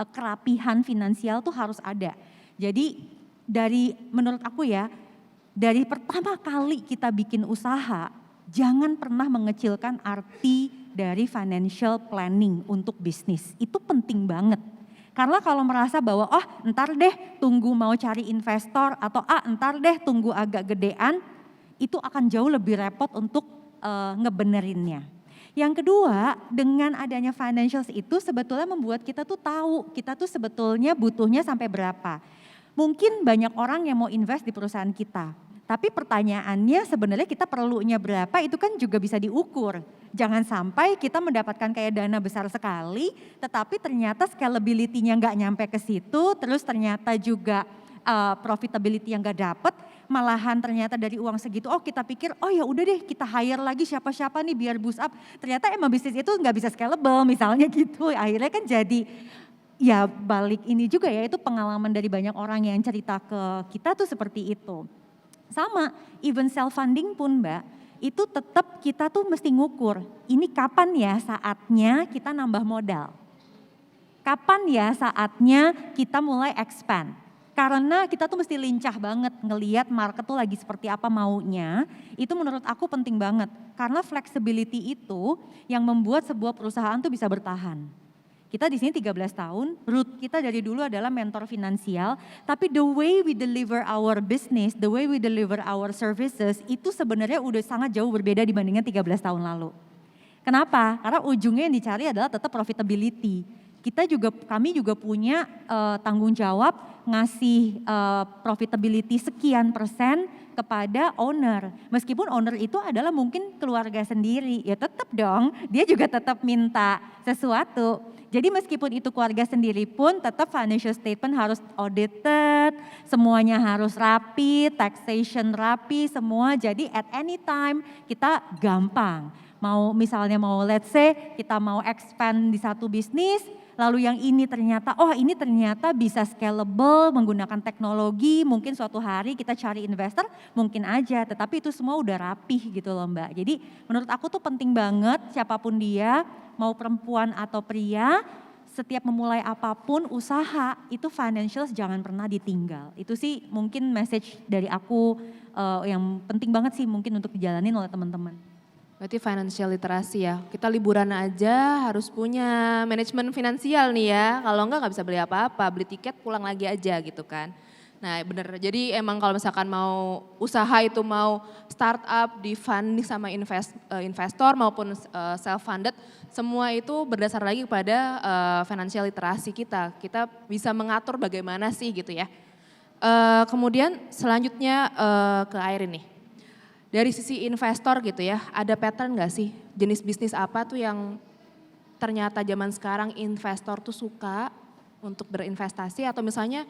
kerapihan finansial tuh harus ada. Jadi dari menurut aku ya, dari pertama kali kita bikin usaha, jangan pernah mengecilkan arti dari financial planning untuk bisnis. Itu penting banget. Karena kalau merasa bahwa ntar deh tunggu mau cari investor atau ntar deh tunggu agak gedean, itu akan jauh lebih repot untuk ngebenerinnya. Yang kedua, dengan adanya financials itu sebetulnya membuat kita tuh tahu kita tuh sebetulnya butuhnya sampai berapa. Mungkin banyak orang yang mau invest di perusahaan kita, tapi pertanyaannya sebenarnya kita perlunya berapa itu kan juga bisa diukur. Jangan sampai kita mendapatkan kayak dana besar sekali, tetapi ternyata scalability-nya nggak nyampe ke situ, terus ternyata juga profitability yang nggak dapet, malahan ternyata dari uang segitu, kita pikir ya udah deh kita hire lagi siapa-siapa nih biar boost up. Ternyata emang bisnis itu nggak bisa scalable misalnya gitu, akhirnya kan jadi ya balik ini juga ya, itu pengalaman dari banyak orang yang cerita ke kita tuh seperti itu. Sama, even self-funding pun Mbak, itu tetap kita tuh mesti ngukur, ini kapan ya saatnya kita nambah modal. Kapan ya saatnya kita mulai expand. Karena kita tuh mesti lincah banget ngeliat market tuh lagi seperti apa maunya, itu menurut aku penting banget. Karena flexibility itu yang membuat sebuah perusahaan tuh bisa bertahan. Kita di sini 13 tahun, root kita dari dulu adalah mentor finansial, tapi the way we deliver our business, the way we deliver our services, itu sebenarnya udah sangat jauh berbeda dibandingkan 13 tahun lalu. Kenapa? Karena ujungnya yang dicari adalah tetap profitability. Kami juga punya tanggung jawab ngasih profitability sekian persen kepada owner. Meskipun owner itu adalah mungkin keluarga sendiri, ya tetap dong dia juga tetap minta sesuatu. Jadi meskipun itu keluarga sendiri pun tetap financial statement harus audited, semuanya harus rapi, taxation rapi semua. Jadi at any time kita gampang. Misalnya let's say kita mau expand di satu bisnis, lalu yang ini ternyata bisa scalable menggunakan teknologi, mungkin suatu hari kita cari investor mungkin aja, tetapi itu semua udah rapih gitu loh Mbak. Jadi menurut aku tuh penting banget siapapun dia, mau perempuan atau pria, setiap memulai apapun usaha itu financials jangan pernah ditinggal. Itu sih mungkin message dari aku yang penting banget sih mungkin untuk dijalanin oleh teman-teman. Berarti financial literasi ya, kita liburan aja harus punya manajemen finansial nih ya. Kalau enggak bisa beli apa-apa, beli tiket pulang lagi aja gitu kan. Nah bener, jadi emang kalau misalkan mau usaha itu mau startup, di funding sama investor maupun self-funded, semua itu berdasar lagi kepada financial literasi kita. Kita bisa mengatur bagaimana sih gitu ya. Kemudian selanjutnya ke Airin nih. Dari sisi investor gitu ya, ada pattern nggak sih jenis bisnis apa tuh yang ternyata zaman sekarang investor tuh suka untuk berinvestasi atau misalnya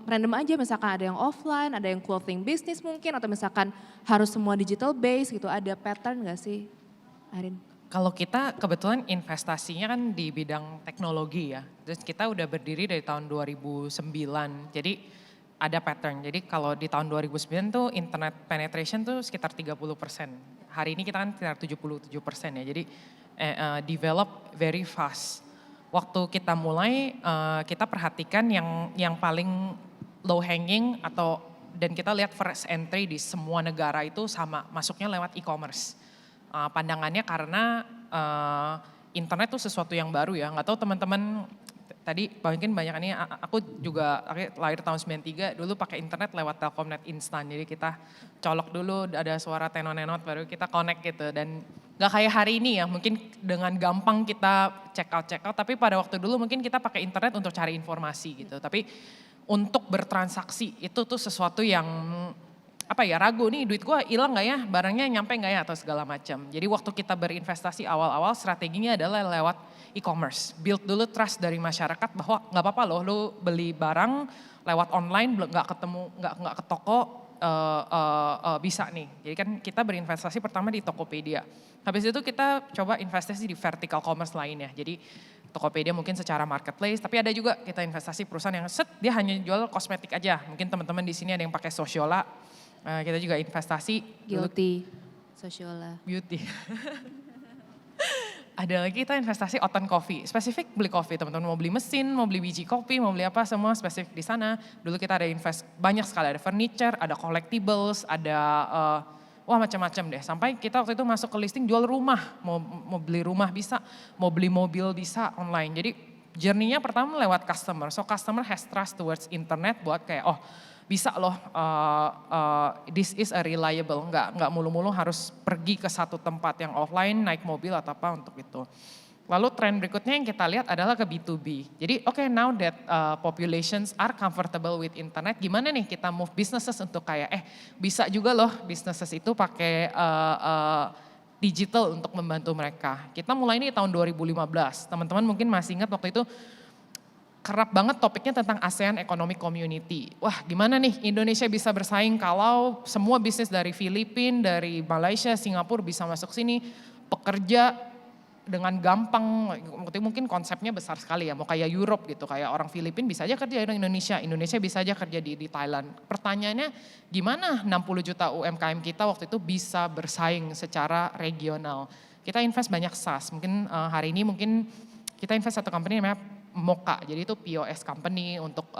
random aja misalkan ada yang offline, ada yang clothing business mungkin atau misalkan harus semua digital base gitu, ada pattern nggak sih Arin? Kalau kita kebetulan investasinya kan di bidang teknologi ya, terus kita udah berdiri dari tahun 2009, jadi ada pattern. Jadi kalau di tahun 2009 tuh internet penetration tuh sekitar 30%. Hari ini kita kan sekitar 77% ya. Jadi develop very fast. Waktu kita mulai kita perhatikan yang paling low hanging dan kita lihat first entry di semua negara itu sama, masuknya lewat e-commerce. Pandangannya karena internet tuh sesuatu yang baru ya. Nggak tahu teman-teman tadi mungkin banyak ini, aku juga lahir tahun 93, dulu pakai internet lewat Telkomnet instan. Jadi kita colok dulu, ada suara tenonenot baru kita connect gitu. Dan gak kayak hari ini ya, mungkin dengan gampang kita check out, tapi pada waktu dulu mungkin kita pakai internet untuk cari informasi gitu. Tapi untuk bertransaksi itu tuh sesuatu yang ragu nih, duit gue hilang gak ya, barangnya nyampe gak ya atau segala macam. Jadi waktu kita berinvestasi awal-awal strateginya adalah lewat e-commerce. Build dulu trust dari masyarakat bahwa gak apa-apa loh lu beli barang lewat online gak ketemu, gak ke toko bisa nih. Jadi kan kita berinvestasi pertama di Tokopedia. Habis itu kita coba investasi di vertical commerce lainnya. Jadi Tokopedia mungkin secara marketplace, tapi ada juga kita investasi perusahaan yang dia hanya jual kosmetik aja. Mungkin teman-teman di sini ada yang pakai Sociola. Kita juga investasi. Guilty, Sociola. Beauty. Ada lagi kita investasi Oten Coffee, spesifik beli kopi, teman-teman mau beli mesin, mau beli biji kopi, mau beli apa semua spesifik di sana. Dulu kita ada invest banyak sekali, ada furniture, ada collectibles, ada macam-macam deh. Sampai kita waktu itu masuk ke listing jual rumah, mau beli rumah bisa, mau beli mobil bisa online. Jadi journey-nya pertama lewat customer, so customer has trust towards internet buat kayak bisa loh, this is a reliable, nggak mulu-mulu harus pergi ke satu tempat yang offline, naik mobil atau apa untuk itu. Lalu tren berikutnya yang kita lihat adalah ke B2B. Jadi now that populations are comfortable with internet, gimana nih kita move businesses untuk kayak bisa juga loh businesses itu pakai digital untuk membantu mereka. Kita mulai ini tahun 2015, teman-teman mungkin masih ingat waktu itu kerap banget topiknya tentang ASEAN Economic Community. Wah gimana nih Indonesia bisa bersaing kalau semua bisnis dari Filipina, dari Malaysia, Singapura bisa masuk sini, pekerja dengan gampang, mungkin konsepnya besar sekali ya, mau kayak Europe gitu, kayak orang Filipina bisa aja kerja di Indonesia, Indonesia bisa aja kerja di Thailand. Pertanyaannya gimana 60 juta UMKM kita waktu itu bisa bersaing secara regional. Kita invest banyak SaaS, mungkin hari ini mungkin kita invest satu company namanya Mocha, jadi itu POS company untuk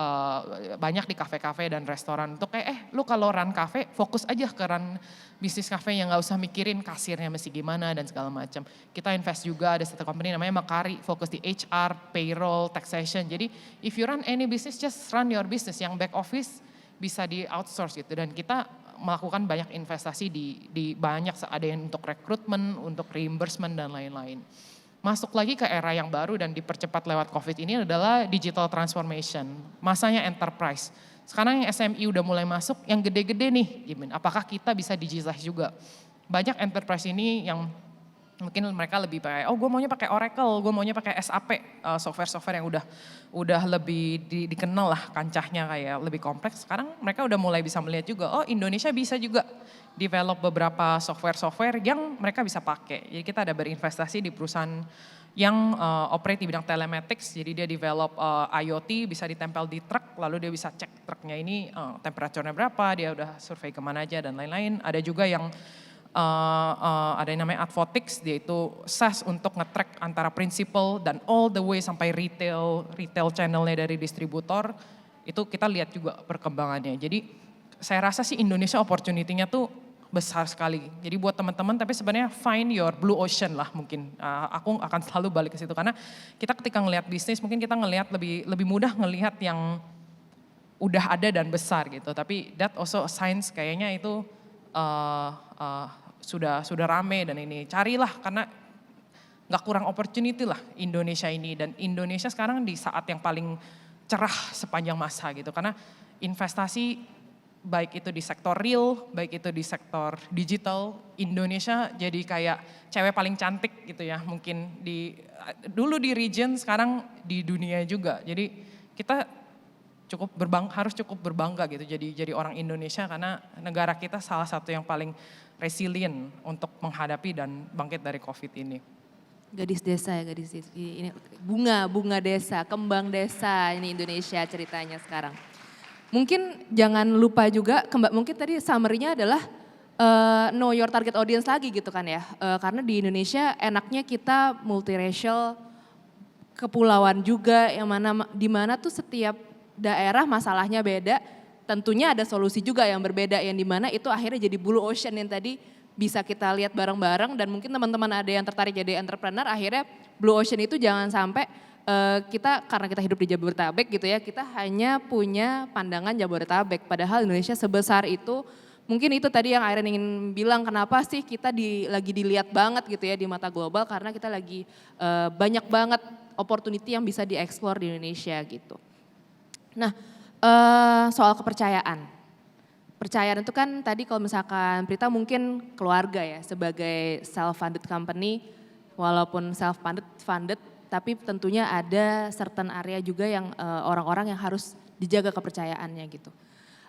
banyak di kafe-kafe dan restoran. Untuk kayak lu kalau run kafe fokus aja ke run bisnis kafe yang nggak usah mikirin kasirnya mesti gimana dan segala macam. Kita invest juga ada satu company namanya Makari, fokus di HR, payroll, taxation. Jadi if you run any business just run your business, yang back office bisa di outsource gitu. Dan kita melakukan banyak investasi di banyak, ada yang untuk rekrutmen, untuk reimbursement dan lain-lain. Masuk lagi ke era yang baru dan dipercepat lewat COVID ini adalah digital transformation, masanya enterprise. Sekarang yang SME udah mulai masuk, yang gede-gede nih, gimana? Apakah kita bisa digitize juga? Banyak enterprise ini yang mungkin mereka lebih pakai, gue maunya pakai Oracle, gue maunya pakai SAP, software-software yang udah lebih dikenal lah kancahnya kayak lebih kompleks. Sekarang mereka udah mulai bisa melihat juga, Indonesia bisa juga develop beberapa software-software yang mereka bisa pakai. Jadi kita ada berinvestasi di perusahaan yang operate di bidang telematics, jadi dia develop IoT bisa ditempel di truk, lalu dia bisa cek truknya ini temperaturnya berapa, dia udah survei kemana aja dan lain-lain. Ada juga yang ada yang namanya Advotics, dia itu SaaS untuk nge-track antara principal dan all the way sampai retail channelnya dari distributor, itu kita lihat juga perkembangannya. Jadi saya rasa sih Indonesia opportunity-nya tuh besar sekali. Jadi buat teman-teman, tapi sebenarnya find your blue ocean lah mungkin. Aku akan selalu balik ke situ karena kita ketika ngelihat bisnis mungkin kita ngelihat lebih mudah ngelihat yang udah ada dan besar gitu. Tapi that also science kayaknya itu sudah rame dan ini carilah karena nggak kurang opportunity lah Indonesia ini, dan Indonesia sekarang di saat yang paling cerah sepanjang masa gitu karena investasi baik itu di sektor real, baik itu di sektor digital, Indonesia jadi kayak cewek paling cantik gitu ya, mungkin dulu di region, sekarang di dunia juga. Jadi kita harus cukup berbangga gitu jadi orang Indonesia karena negara kita salah satu yang paling resilient untuk menghadapi dan bangkit dari COVID ini. Gadis desa ya, gadis desa. Ini bunga desa, kembang desa ini Indonesia ceritanya sekarang. Mungkin jangan lupa juga, mungkin tadi summary-nya adalah know your target audience lagi gitu kan ya. Karena di Indonesia enaknya kita multiracial, kepulauan juga, yang di mana tuh setiap daerah masalahnya beda. Tentunya ada solusi juga yang berbeda, yang di mana itu akhirnya jadi blue ocean yang tadi bisa kita lihat bareng-bareng. Dan mungkin teman-teman ada yang tertarik jadi entrepreneur, akhirnya blue ocean itu jangan sampai karena kita hidup di Jabodetabek gitu ya, kita hanya punya pandangan Jabodetabek, padahal Indonesia sebesar itu. Mungkin itu tadi yang Irene ingin bilang, kenapa sih kita lagi dilihat banget gitu ya di mata global, karena kita lagi banyak banget opportunity yang bisa dieksplor di Indonesia gitu. Nah, soal kepercayaan. Percayaan itu kan tadi kalau misalkan Prita mungkin keluarga ya, sebagai self-funded company, walaupun self-funded, tapi tentunya ada certain area juga yang orang-orang yang harus dijaga kepercayaannya gitu.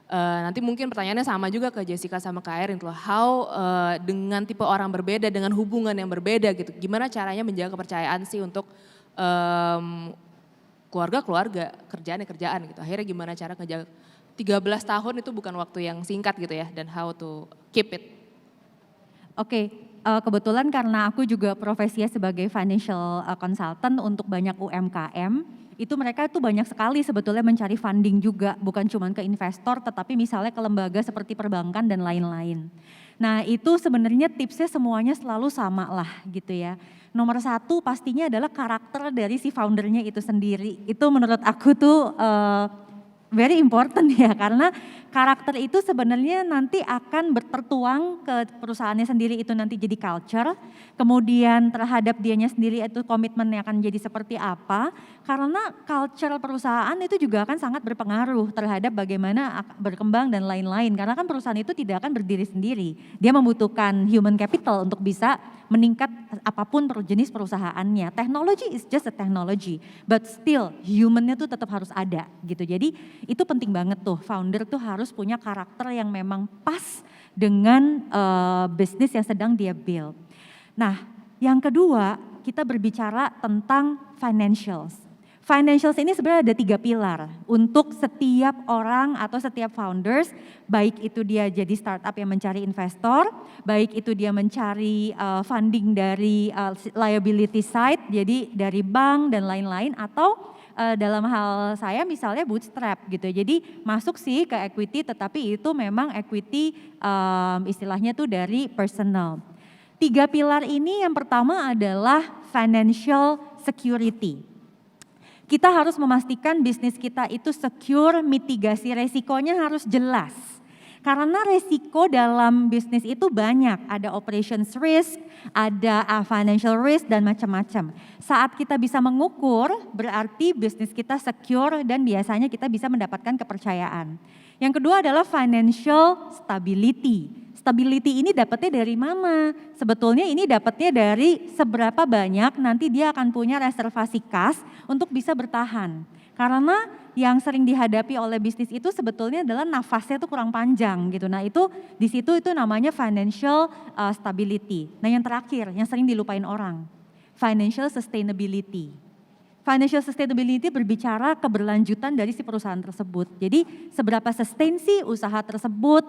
Nanti mungkin pertanyaannya sama juga ke Jessica sama ke Irene, how dengan tipe orang berbeda, dengan hubungan yang berbeda gitu, gimana caranya menjaga kepercayaan sih untuk keluarga, kerjaan gitu. Akhirnya gimana cara ngejaga 13 tahun itu bukan waktu yang singkat gitu ya, dan how to keep it. Oke. Kebetulan karena aku juga profesinya sebagai financial consultant untuk banyak UMKM, itu mereka tuh banyak sekali sebetulnya mencari funding juga, bukan cuma ke investor tetapi misalnya ke lembaga seperti perbankan dan lain-lain. Nah itu sebenarnya tipsnya semuanya selalu sama lah gitu ya. Nomor satu pastinya adalah karakter dari si foundernya itu sendiri. Itu menurut aku tuh very important ya, karena karakter itu sebenarnya nanti akan tertuang ke perusahaannya sendiri, itu nanti jadi culture, kemudian terhadap dianya sendiri itu komitmennya akan jadi seperti apa, karena culture perusahaan itu juga akan sangat berpengaruh terhadap bagaimana berkembang dan lain-lain, karena kan perusahaan itu tidak akan berdiri sendiri, dia membutuhkan human capital untuk bisa meningkat apapun jenis perusahaannya. Technology is just a technology, but still humannya tuh tetap harus ada gitu. Jadi itu penting banget tuh, founder tuh harus punya karakter yang memang pas dengan bisnis yang sedang dia build. Nah yang kedua kita berbicara tentang financials. Financials ini sebenarnya ada 3 pilar untuk setiap orang atau setiap founders, baik itu dia jadi startup yang mencari investor, baik itu dia mencari funding dari liability side, jadi dari bank dan lain-lain, atau dalam hal saya misalnya bootstrap gitu. Jadi masuk sih ke equity tetapi itu memang equity istilahnya tuh dari personal. 3 pilar ini yang pertama adalah financial security. Kita harus memastikan bisnis kita itu secure, mitigasi resikonya harus jelas. Karena resiko dalam bisnis itu banyak, ada operations risk, ada financial risk dan macam-macam. Saat kita bisa mengukur, berarti bisnis kita secure dan biasanya kita bisa mendapatkan kepercayaan. Yang kedua adalah financial stability. Stability ini dapatnya dari mana? Sebetulnya ini dapatnya dari seberapa banyak nanti dia akan punya reservasi kas untuk bisa bertahan. Karena yang sering dihadapi oleh bisnis itu sebetulnya adalah nafasnya itu kurang panjang gitu. Nah itu di situ itu namanya financial stability. Nah yang terakhir yang sering dilupain orang, financial sustainability. Financial sustainability berbicara keberlanjutan dari si perusahaan tersebut. Jadi seberapa sustain sih usaha tersebut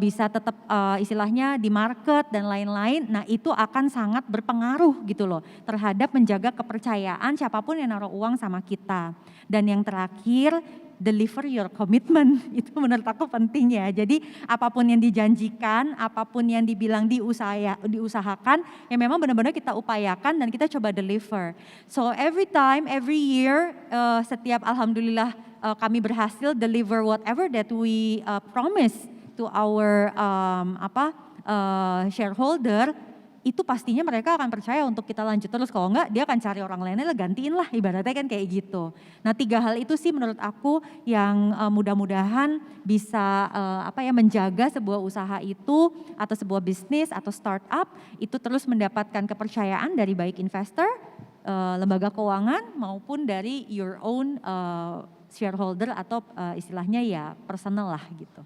bisa tetap istilahnya di market dan lain-lain. Nah itu akan sangat berpengaruh gitu loh terhadap menjaga kepercayaan siapapun yang naruh uang sama kita. Dan yang terakhir deliver your commitment, itu menurut aku penting ya. Jadi apapun yang dijanjikan, apapun yang dibilang diusahakan, ya memang benar-benar kita upayakan dan kita coba deliver. So every time, every year, setiap alhamdulillah kami berhasil deliver whatever that we promise to our shareholder, itu pastinya mereka akan percaya untuk kita lanjut terus. Kalau enggak dia akan cari orang lainnya, gantiin lah ibaratnya kan kayak gitu. Nah 3 hal itu sih menurut aku yang mudah-mudahan bisa menjaga sebuah usaha itu atau sebuah bisnis atau startup itu terus mendapatkan kepercayaan dari baik investor, lembaga keuangan maupun dari your own shareholder atau istilahnya ya personal lah gitu.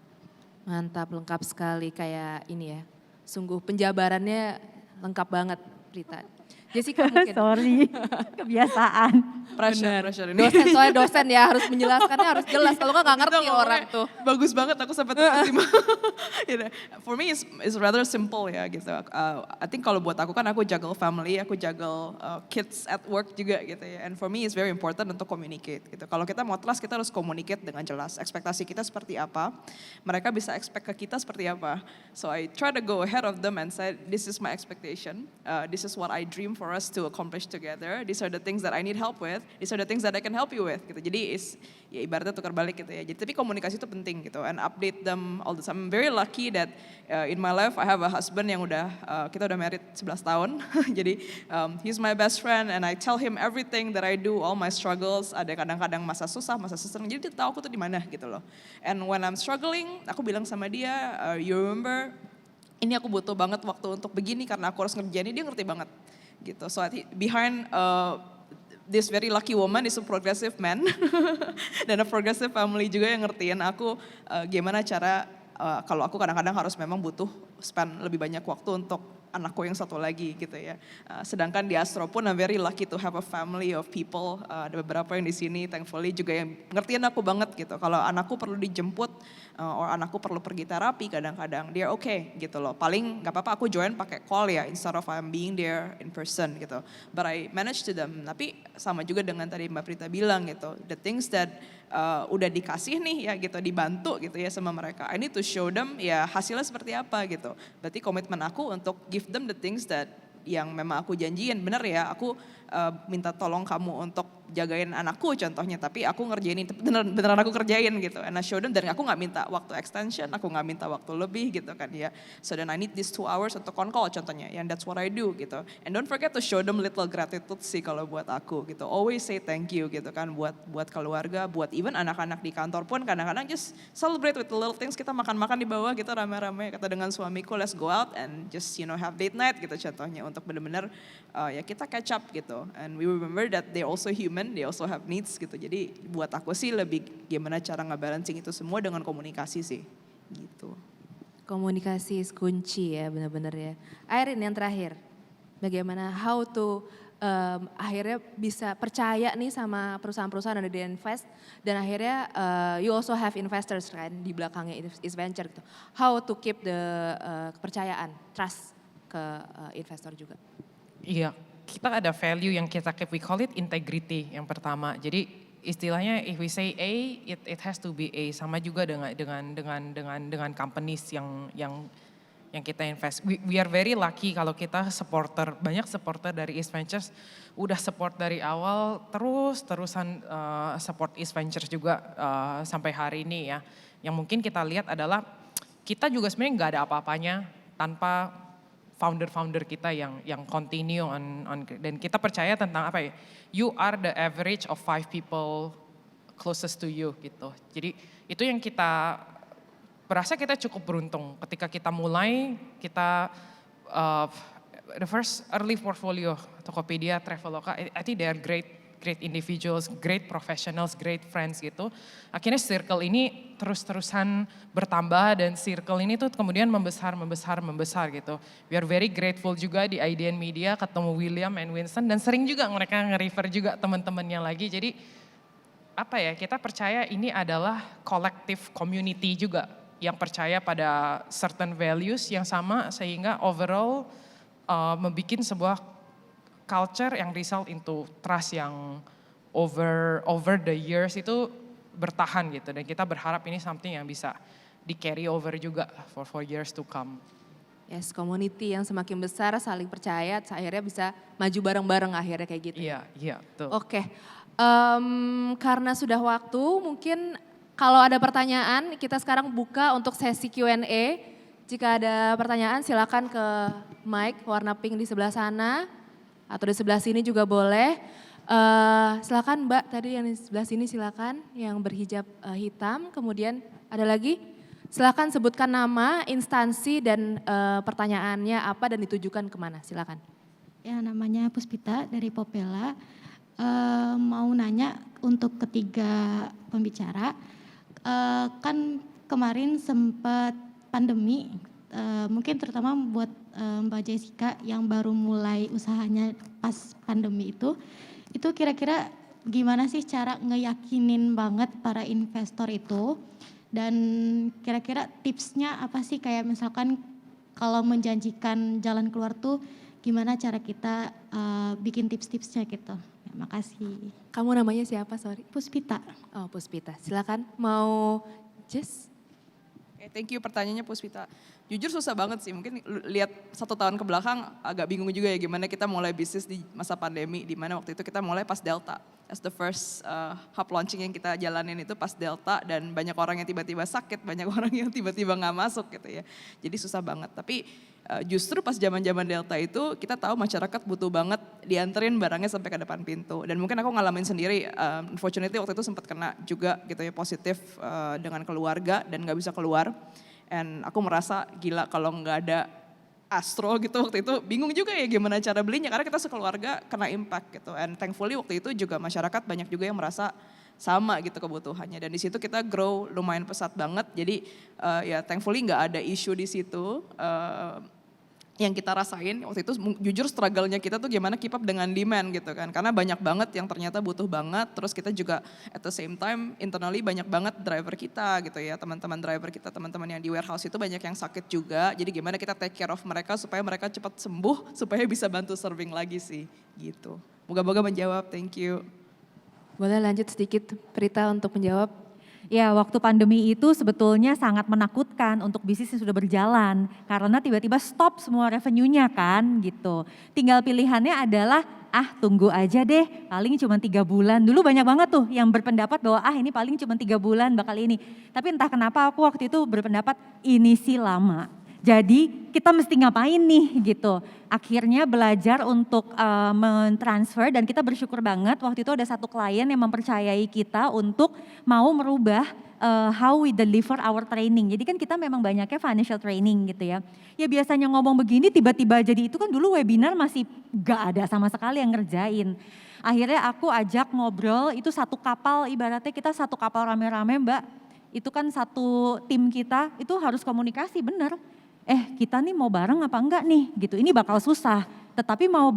Mantap, lengkap sekali kayak ini ya. Sungguh penjabarannya lengkap banget, Prita. Jessica mungkin. Sorry, kebiasaan. Pressure ini. Dosen, soalnya dosen ya harus menjelaskannya harus jelas. Kalau nggak ngerti orang tuh. Bagus banget aku sampai terkesima. For me it's rather simple ya gitu. I think kalau buat aku kan aku juggle family, aku juggle kids at work juga gitu ya. And for me it's very important untuk communicate gitu. Kalau kita mau trust kita harus communicate dengan jelas. Ekspektasi kita seperti apa, mereka bisa expect ke kita seperti apa. So I try to go ahead of them and say this is my expectation, this is what I dream for us to accomplish together. These are the things that I need help with. These are the things that I can help you with. Gitu. Jadi ya ibaratnya tukar balik gitu ya. Jadi tapi komunikasi itu penting gitu. And update them all the time. I'm very lucky that in my life I have a husband yang kita udah married 11 tahun. Jadi he's my best friend and I tell him everything that I do, all my struggles. Ada kadang-kadang masa susah, masa senang. Jadi dia tahu aku tuh di mana gitu loh. And when I'm struggling, aku bilang sama dia, you remember ini aku butuh banget waktu untuk begini karena aku harus ngerjain ini, dia ngerti banget. Gitu. So I think behind this very lucky woman is a progressive man dan a progressive family juga yang ngertiin aku gimana cara kalau aku kadang-kadang harus memang butuh spend lebih banyak waktu untuk anakku yang satu lagi gitu ya. Sedangkan di Astro pun I'm very lucky to have a family of people. Ada beberapa yang di sini thankfully juga yang ngertiin aku banget gitu. Kalau anakku perlu dijemput or anakku perlu pergi terapi kadang-kadang dia okay gitu loh. Paling nggak apa-apa aku join pakai call ya instead of I'm being there in person gitu. But I manage to them. Tapi sama juga dengan tadi Mbak Prita bilang gitu. The things that udah dikasih nih ya gitu, dibantu gitu ya sama mereka. I need to show them ya hasilnya seperti apa gitu. Berarti komitmen aku untuk give them the things that yang memang aku janjiin. Bener ya, aku minta tolong kamu untuk jagain anakku contohnya, tapi aku ngerjain itu beneran aku kerjain gitu. And I show them dan aku nggak minta waktu extension, aku nggak minta waktu lebih gitu kan ya. So then I need these 2 hours untuk on call contohnya, and that's what I do gitu. And don't forget to show them little gratitude sih kalau buat aku gitu. Always say thank you gitu kan buat keluarga, buat even anak-anak di kantor pun kadang-kadang just celebrate with the little things. Kita makan-makan di bawah gitu rame-rame, kata dengan suamiku let's go out and just have date night gitu contohnya untuk benar-benar ya kita catch up gitu. And we remember that they're also human, they also have needs gitu. Jadi buat aku sih lebih gimana cara nge-balancing itu semua dengan komunikasi sih gitu. Komunikasi kunci ya benar-benar ya. Airin yang terakhir, bagaimana how to akhirnya bisa percaya nih sama perusahaan-perusahaan yang ada di Invest dan akhirnya you also have investors kan di belakangnya is venture gitu. How to keep the kepercayaan, trust ke investor juga. Iya, kita ada value yang kita keep, we call it integrity yang pertama. Jadi istilahnya if we say A, it has to be A. Sama juga dengan companies yang kita invest. We are very lucky kalau kita supporter, banyak supporter dari East Ventures udah support dari awal, terusan support East Ventures juga sampai hari ini ya. Yang mungkin kita lihat adalah kita juga sebenarnya nggak ada apa-apanya tanpa founder-founder kita yang continue on dan kita percaya tentang apa ya, you are the average of 5 people closest to you gitu. Jadi itu yang kita berasa kita cukup beruntung ketika kita mulai, kita the first early portfolio Tokopedia, Traveloka, I think they are great individuals, great professionals, great friends gitu. Akhirnya circle ini terus-terusan bertambah dan circle ini tuh kemudian membesar gitu. We are very grateful juga di IDN Media ketemu William and Winston dan sering juga mereka nge-refer juga teman-temannya lagi. Jadi apa ya, kita percaya ini adalah collective community juga yang percaya pada certain values yang sama sehingga overall membuat sebuah culture yang result into trust yang over the years itu bertahan gitu, dan kita berharap ini something yang bisa di carry over juga for years to come. Yes, community yang semakin besar saling percaya akhirnya bisa maju bareng-bareng akhirnya kayak gitu. Iya, betul. Oke, karena sudah waktu mungkin kalau ada pertanyaan kita sekarang buka untuk sesi Q&A. Jika ada pertanyaan silakan ke mic warna pink di sebelah sana atau di sebelah sini juga boleh. Silakan Mbak tadi yang di sebelah sini silakan yang berhijab hitam. Kemudian ada lagi, silakan sebutkan nama, instansi dan pertanyaannya apa dan ditujukan kemana, silakan. Ya, namanya Puspita dari Popela. Mau nanya untuk ketiga pembicara, kan kemarin sempat pandemi, mungkin terutama buat Mbak Jessica yang baru mulai usahanya pas pandemi itu kira-kira gimana sih cara ngeyakinin banget para investor itu, dan kira-kira tipsnya apa sih, kayak misalkan kalau menjanjikan jalan keluar tuh gimana cara kita bikin tips-tipsnya gitu. Ya, makasih. Kamu namanya siapa, sorry? Puspita. Oh, Puspita. Silakan. Mau Jess? Thank you pertanyaannya Puspita. Jujur susah banget sih, mungkin lihat 1 tahun ke belakang agak bingung juga ya gimana kita mulai bisnis di masa pandemi, di mana waktu itu kita mulai pas Delta. As the first hub launching yang kita jalanin itu pas Delta, dan banyak orang yang tiba-tiba sakit, banyak orang yang tiba-tiba nggak masuk gitu ya. Jadi susah banget, tapi justru pas zaman-zaman Delta itu kita tahu masyarakat butuh banget dianterin barangnya sampai ke depan pintu. Dan mungkin aku ngalamin sendiri, unfortunately waktu itu sempat kena juga gitu ya, positif dengan keluarga dan nggak bisa keluar. And aku merasa gila kalau nggak ada Astro gitu waktu itu, bingung juga ya gimana cara belinya karena kita sekeluarga kena impact gitu. And thankfully waktu itu juga masyarakat banyak juga yang merasa sama gitu kebutuhannya, dan di situ kita grow lumayan pesat banget. Jadi ya thankfully nggak ada isu di situ. Yang kita rasain waktu itu jujur struggle-nya kita tuh gimana keep up dengan demand gitu kan, karena banyak banget yang ternyata butuh banget. Terus kita juga at the same time internally banyak banget driver kita gitu ya, teman-teman driver kita, teman-teman yang di warehouse itu banyak yang sakit juga. Jadi gimana kita take care of mereka supaya mereka cepat sembuh, supaya bisa bantu serving lagi sih gitu. Moga-moga menjawab, thank you. Boleh lanjut sedikit Prita untuk menjawab. Ya, waktu pandemi itu sebetulnya sangat menakutkan untuk bisnis yang sudah berjalan. Karena tiba-tiba stop semua revenue-nya kan gitu. Tinggal pilihannya adalah tunggu aja deh, paling cuma 3 bulan. Dulu banyak banget tuh yang berpendapat bahwa ini paling cuma 3 bulan bakal ini. Tapi entah kenapa aku waktu itu berpendapat ini sih lama. Jadi kita mesti ngapain nih gitu. Akhirnya belajar untuk mentransfer, dan kita bersyukur banget waktu itu ada satu klien yang mempercayai kita untuk mau merubah how we deliver our training. Jadi kan kita memang banyaknya financial training gitu ya. Ya biasanya ngomong begini tiba-tiba jadi itu kan, dulu webinar masih gak ada sama sekali yang ngerjain. Akhirnya aku ajak ngobrol, itu satu kapal, ibaratnya kita satu kapal rame-rame Mbak. Itu kan satu tim kita, itu harus komunikasi bener. Kita nih mau bareng apa enggak nih gitu, ini bakal susah, tetapi mau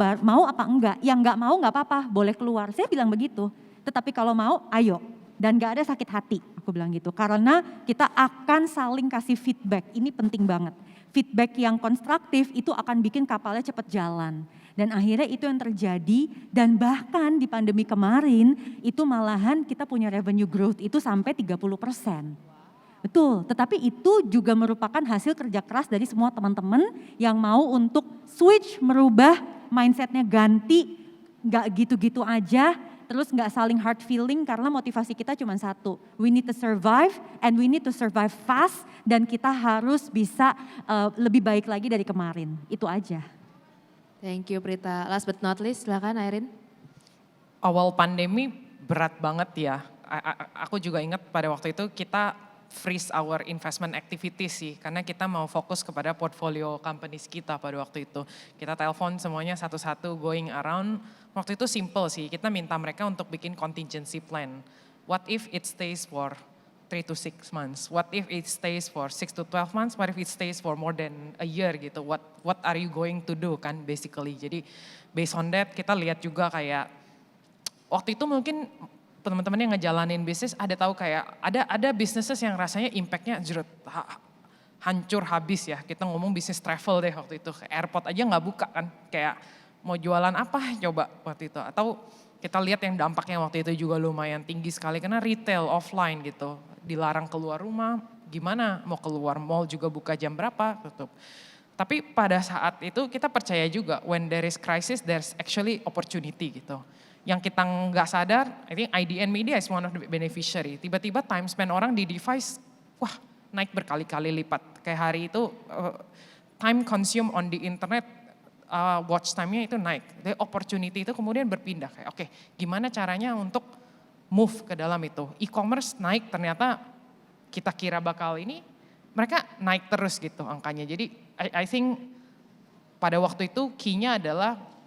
apa enggak, yang enggak mau enggak apa-apa, boleh keluar, saya bilang begitu. Tetapi kalau mau ayo, dan enggak ada sakit hati, aku bilang gitu. Karena kita akan saling kasih feedback, ini penting banget. Feedback yang konstruktif itu akan bikin kapalnya cepat jalan. Dan akhirnya itu yang terjadi dan bahkan di pandemi kemarin itu malahan kita punya revenue growth itu sampai 30%. Betul, tetapi itu juga merupakan hasil kerja keras dari semua teman-teman yang mau untuk switch, merubah mindsetnya, ganti, nggak gitu-gitu aja, terus nggak saling hard feeling karena motivasi kita cuma satu. We need to survive and we need to survive fast dan kita harus bisa lebih baik lagi dari kemarin, itu aja. Thank you Prita. Last but not least, silakan Airin. Awal pandemi berat banget ya. Aku juga ingat pada waktu itu kita freeze our investment activity sih, karena kita mau fokus kepada portfolio companies kita pada waktu itu. Kita telepon semuanya satu-satu going around. Waktu itu simple sih, kita minta mereka untuk bikin contingency plan. What if it stays for 3 to 6 months? What if it stays for 6 to 12 months? What if it stays for more than a year gitu? What are you going to do kan basically? Jadi based on that kita lihat juga kayak waktu itu mungkin teman-teman yang ngejalanin bisnis ada tahu kayak ada businesses yang rasanya impactnya hancur habis ya. Kita ngomong bisnis travel deh waktu itu, airport aja nggak buka kan, kayak mau jualan apa coba waktu itu. Atau kita lihat yang dampaknya waktu itu juga lumayan tinggi sekali karena retail offline gitu, dilarang keluar rumah, gimana mau keluar mall juga buka jam berapa, tutup. Tapi pada saat itu kita percaya juga when there is crisis there's actually opportunity gitu. Yang kita nggak sadar, I think IDN Media is one of the beneficiary. Tiba-tiba time spend orang di device, wah naik berkali-kali lipat. Kayak hari itu time consume on the internet, watch time-nya itu naik. Jadi opportunity itu kemudian berpindah kayak oke, gimana caranya untuk move ke dalam itu. E-commerce naik ternyata kita kira bakal ini, mereka naik terus gitu angkanya. Jadi I think pada waktu itu key-nya adalah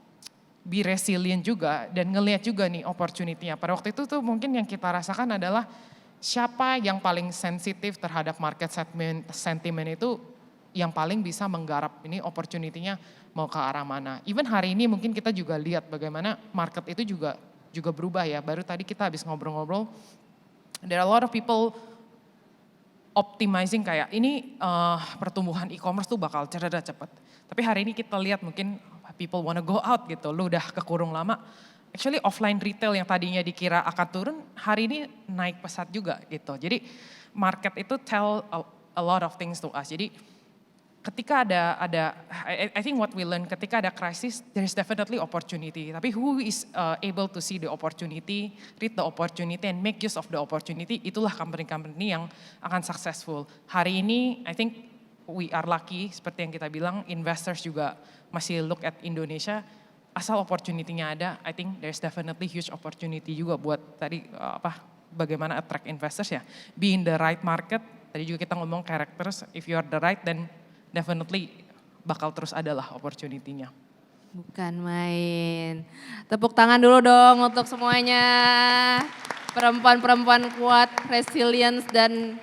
be resilient juga dan ngelihat juga nih opportunity-nya. Pada waktu itu tuh mungkin yang kita rasakan adalah siapa yang paling sensitif terhadap market sentiment itu yang paling bisa menggarap ini opportunity-nya mau ke arah mana. Even hari ini mungkin kita juga lihat bagaimana market itu juga berubah ya. Baru tadi kita habis ngobrol-ngobrol, there are a lot of people optimizing kayak ini pertumbuhan e-commerce tuh bakal cepat. Tapi hari ini kita lihat mungkin people wanna go out gitu, lu udah kekurung lama. Actually offline retail yang tadinya dikira akan turun, hari ini naik pesat juga gitu. Jadi market itu tell a lot of things to us. Jadi ketika ada I think what we learn ketika ada crisis, there is definitely opportunity. Tapi who is able to see the opportunity, read the opportunity and make use of the opportunity, itulah company-company yang akan successful. Hari ini I think we are lucky, seperti yang kita bilang, investors juga masih look at Indonesia, asal opportunity-nya ada, I think there's definitely huge opportunity juga buat tadi bagaimana attract investors ya. Be in the right market, tadi juga kita ngomong characters, if you are the right then definitely bakal terus adalah opportunity-nya. Bukan main. Tepuk tangan dulu dong untuk semuanya. Perempuan-perempuan kuat, resilience dan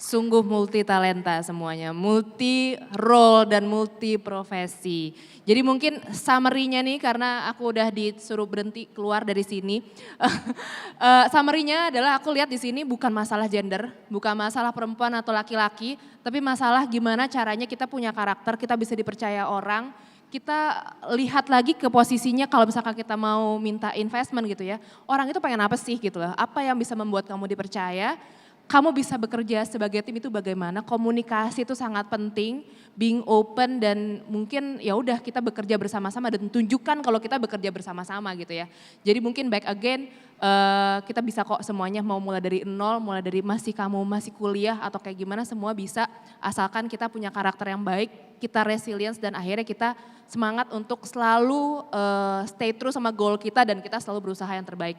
sungguh multi talenta semuanya, multi role dan multi profesi. Jadi mungkin summary-nya nih karena aku udah disuruh berhenti keluar dari sini. Summary-nya adalah aku lihat di sini bukan masalah gender, bukan masalah perempuan atau laki-laki, tapi masalah gimana caranya kita punya karakter, kita bisa dipercaya orang. Kita lihat lagi ke posisinya kalau misalkan kita mau minta investment gitu ya. Orang itu pengen apa sih gitu loh, apa yang bisa membuat kamu dipercaya. Kamu bisa bekerja sebagai tim itu bagaimana, komunikasi itu sangat penting, being open dan mungkin ya udah kita bekerja bersama-sama dan tunjukkan kalau kita bekerja bersama-sama gitu ya. Jadi mungkin back again kita bisa kok semuanya mau mulai dari nol, mulai dari kamu masih kuliah atau kayak gimana semua bisa asalkan kita punya karakter yang baik, kita resilience dan akhirnya kita semangat untuk selalu stay true sama goal kita dan kita selalu berusaha yang terbaik.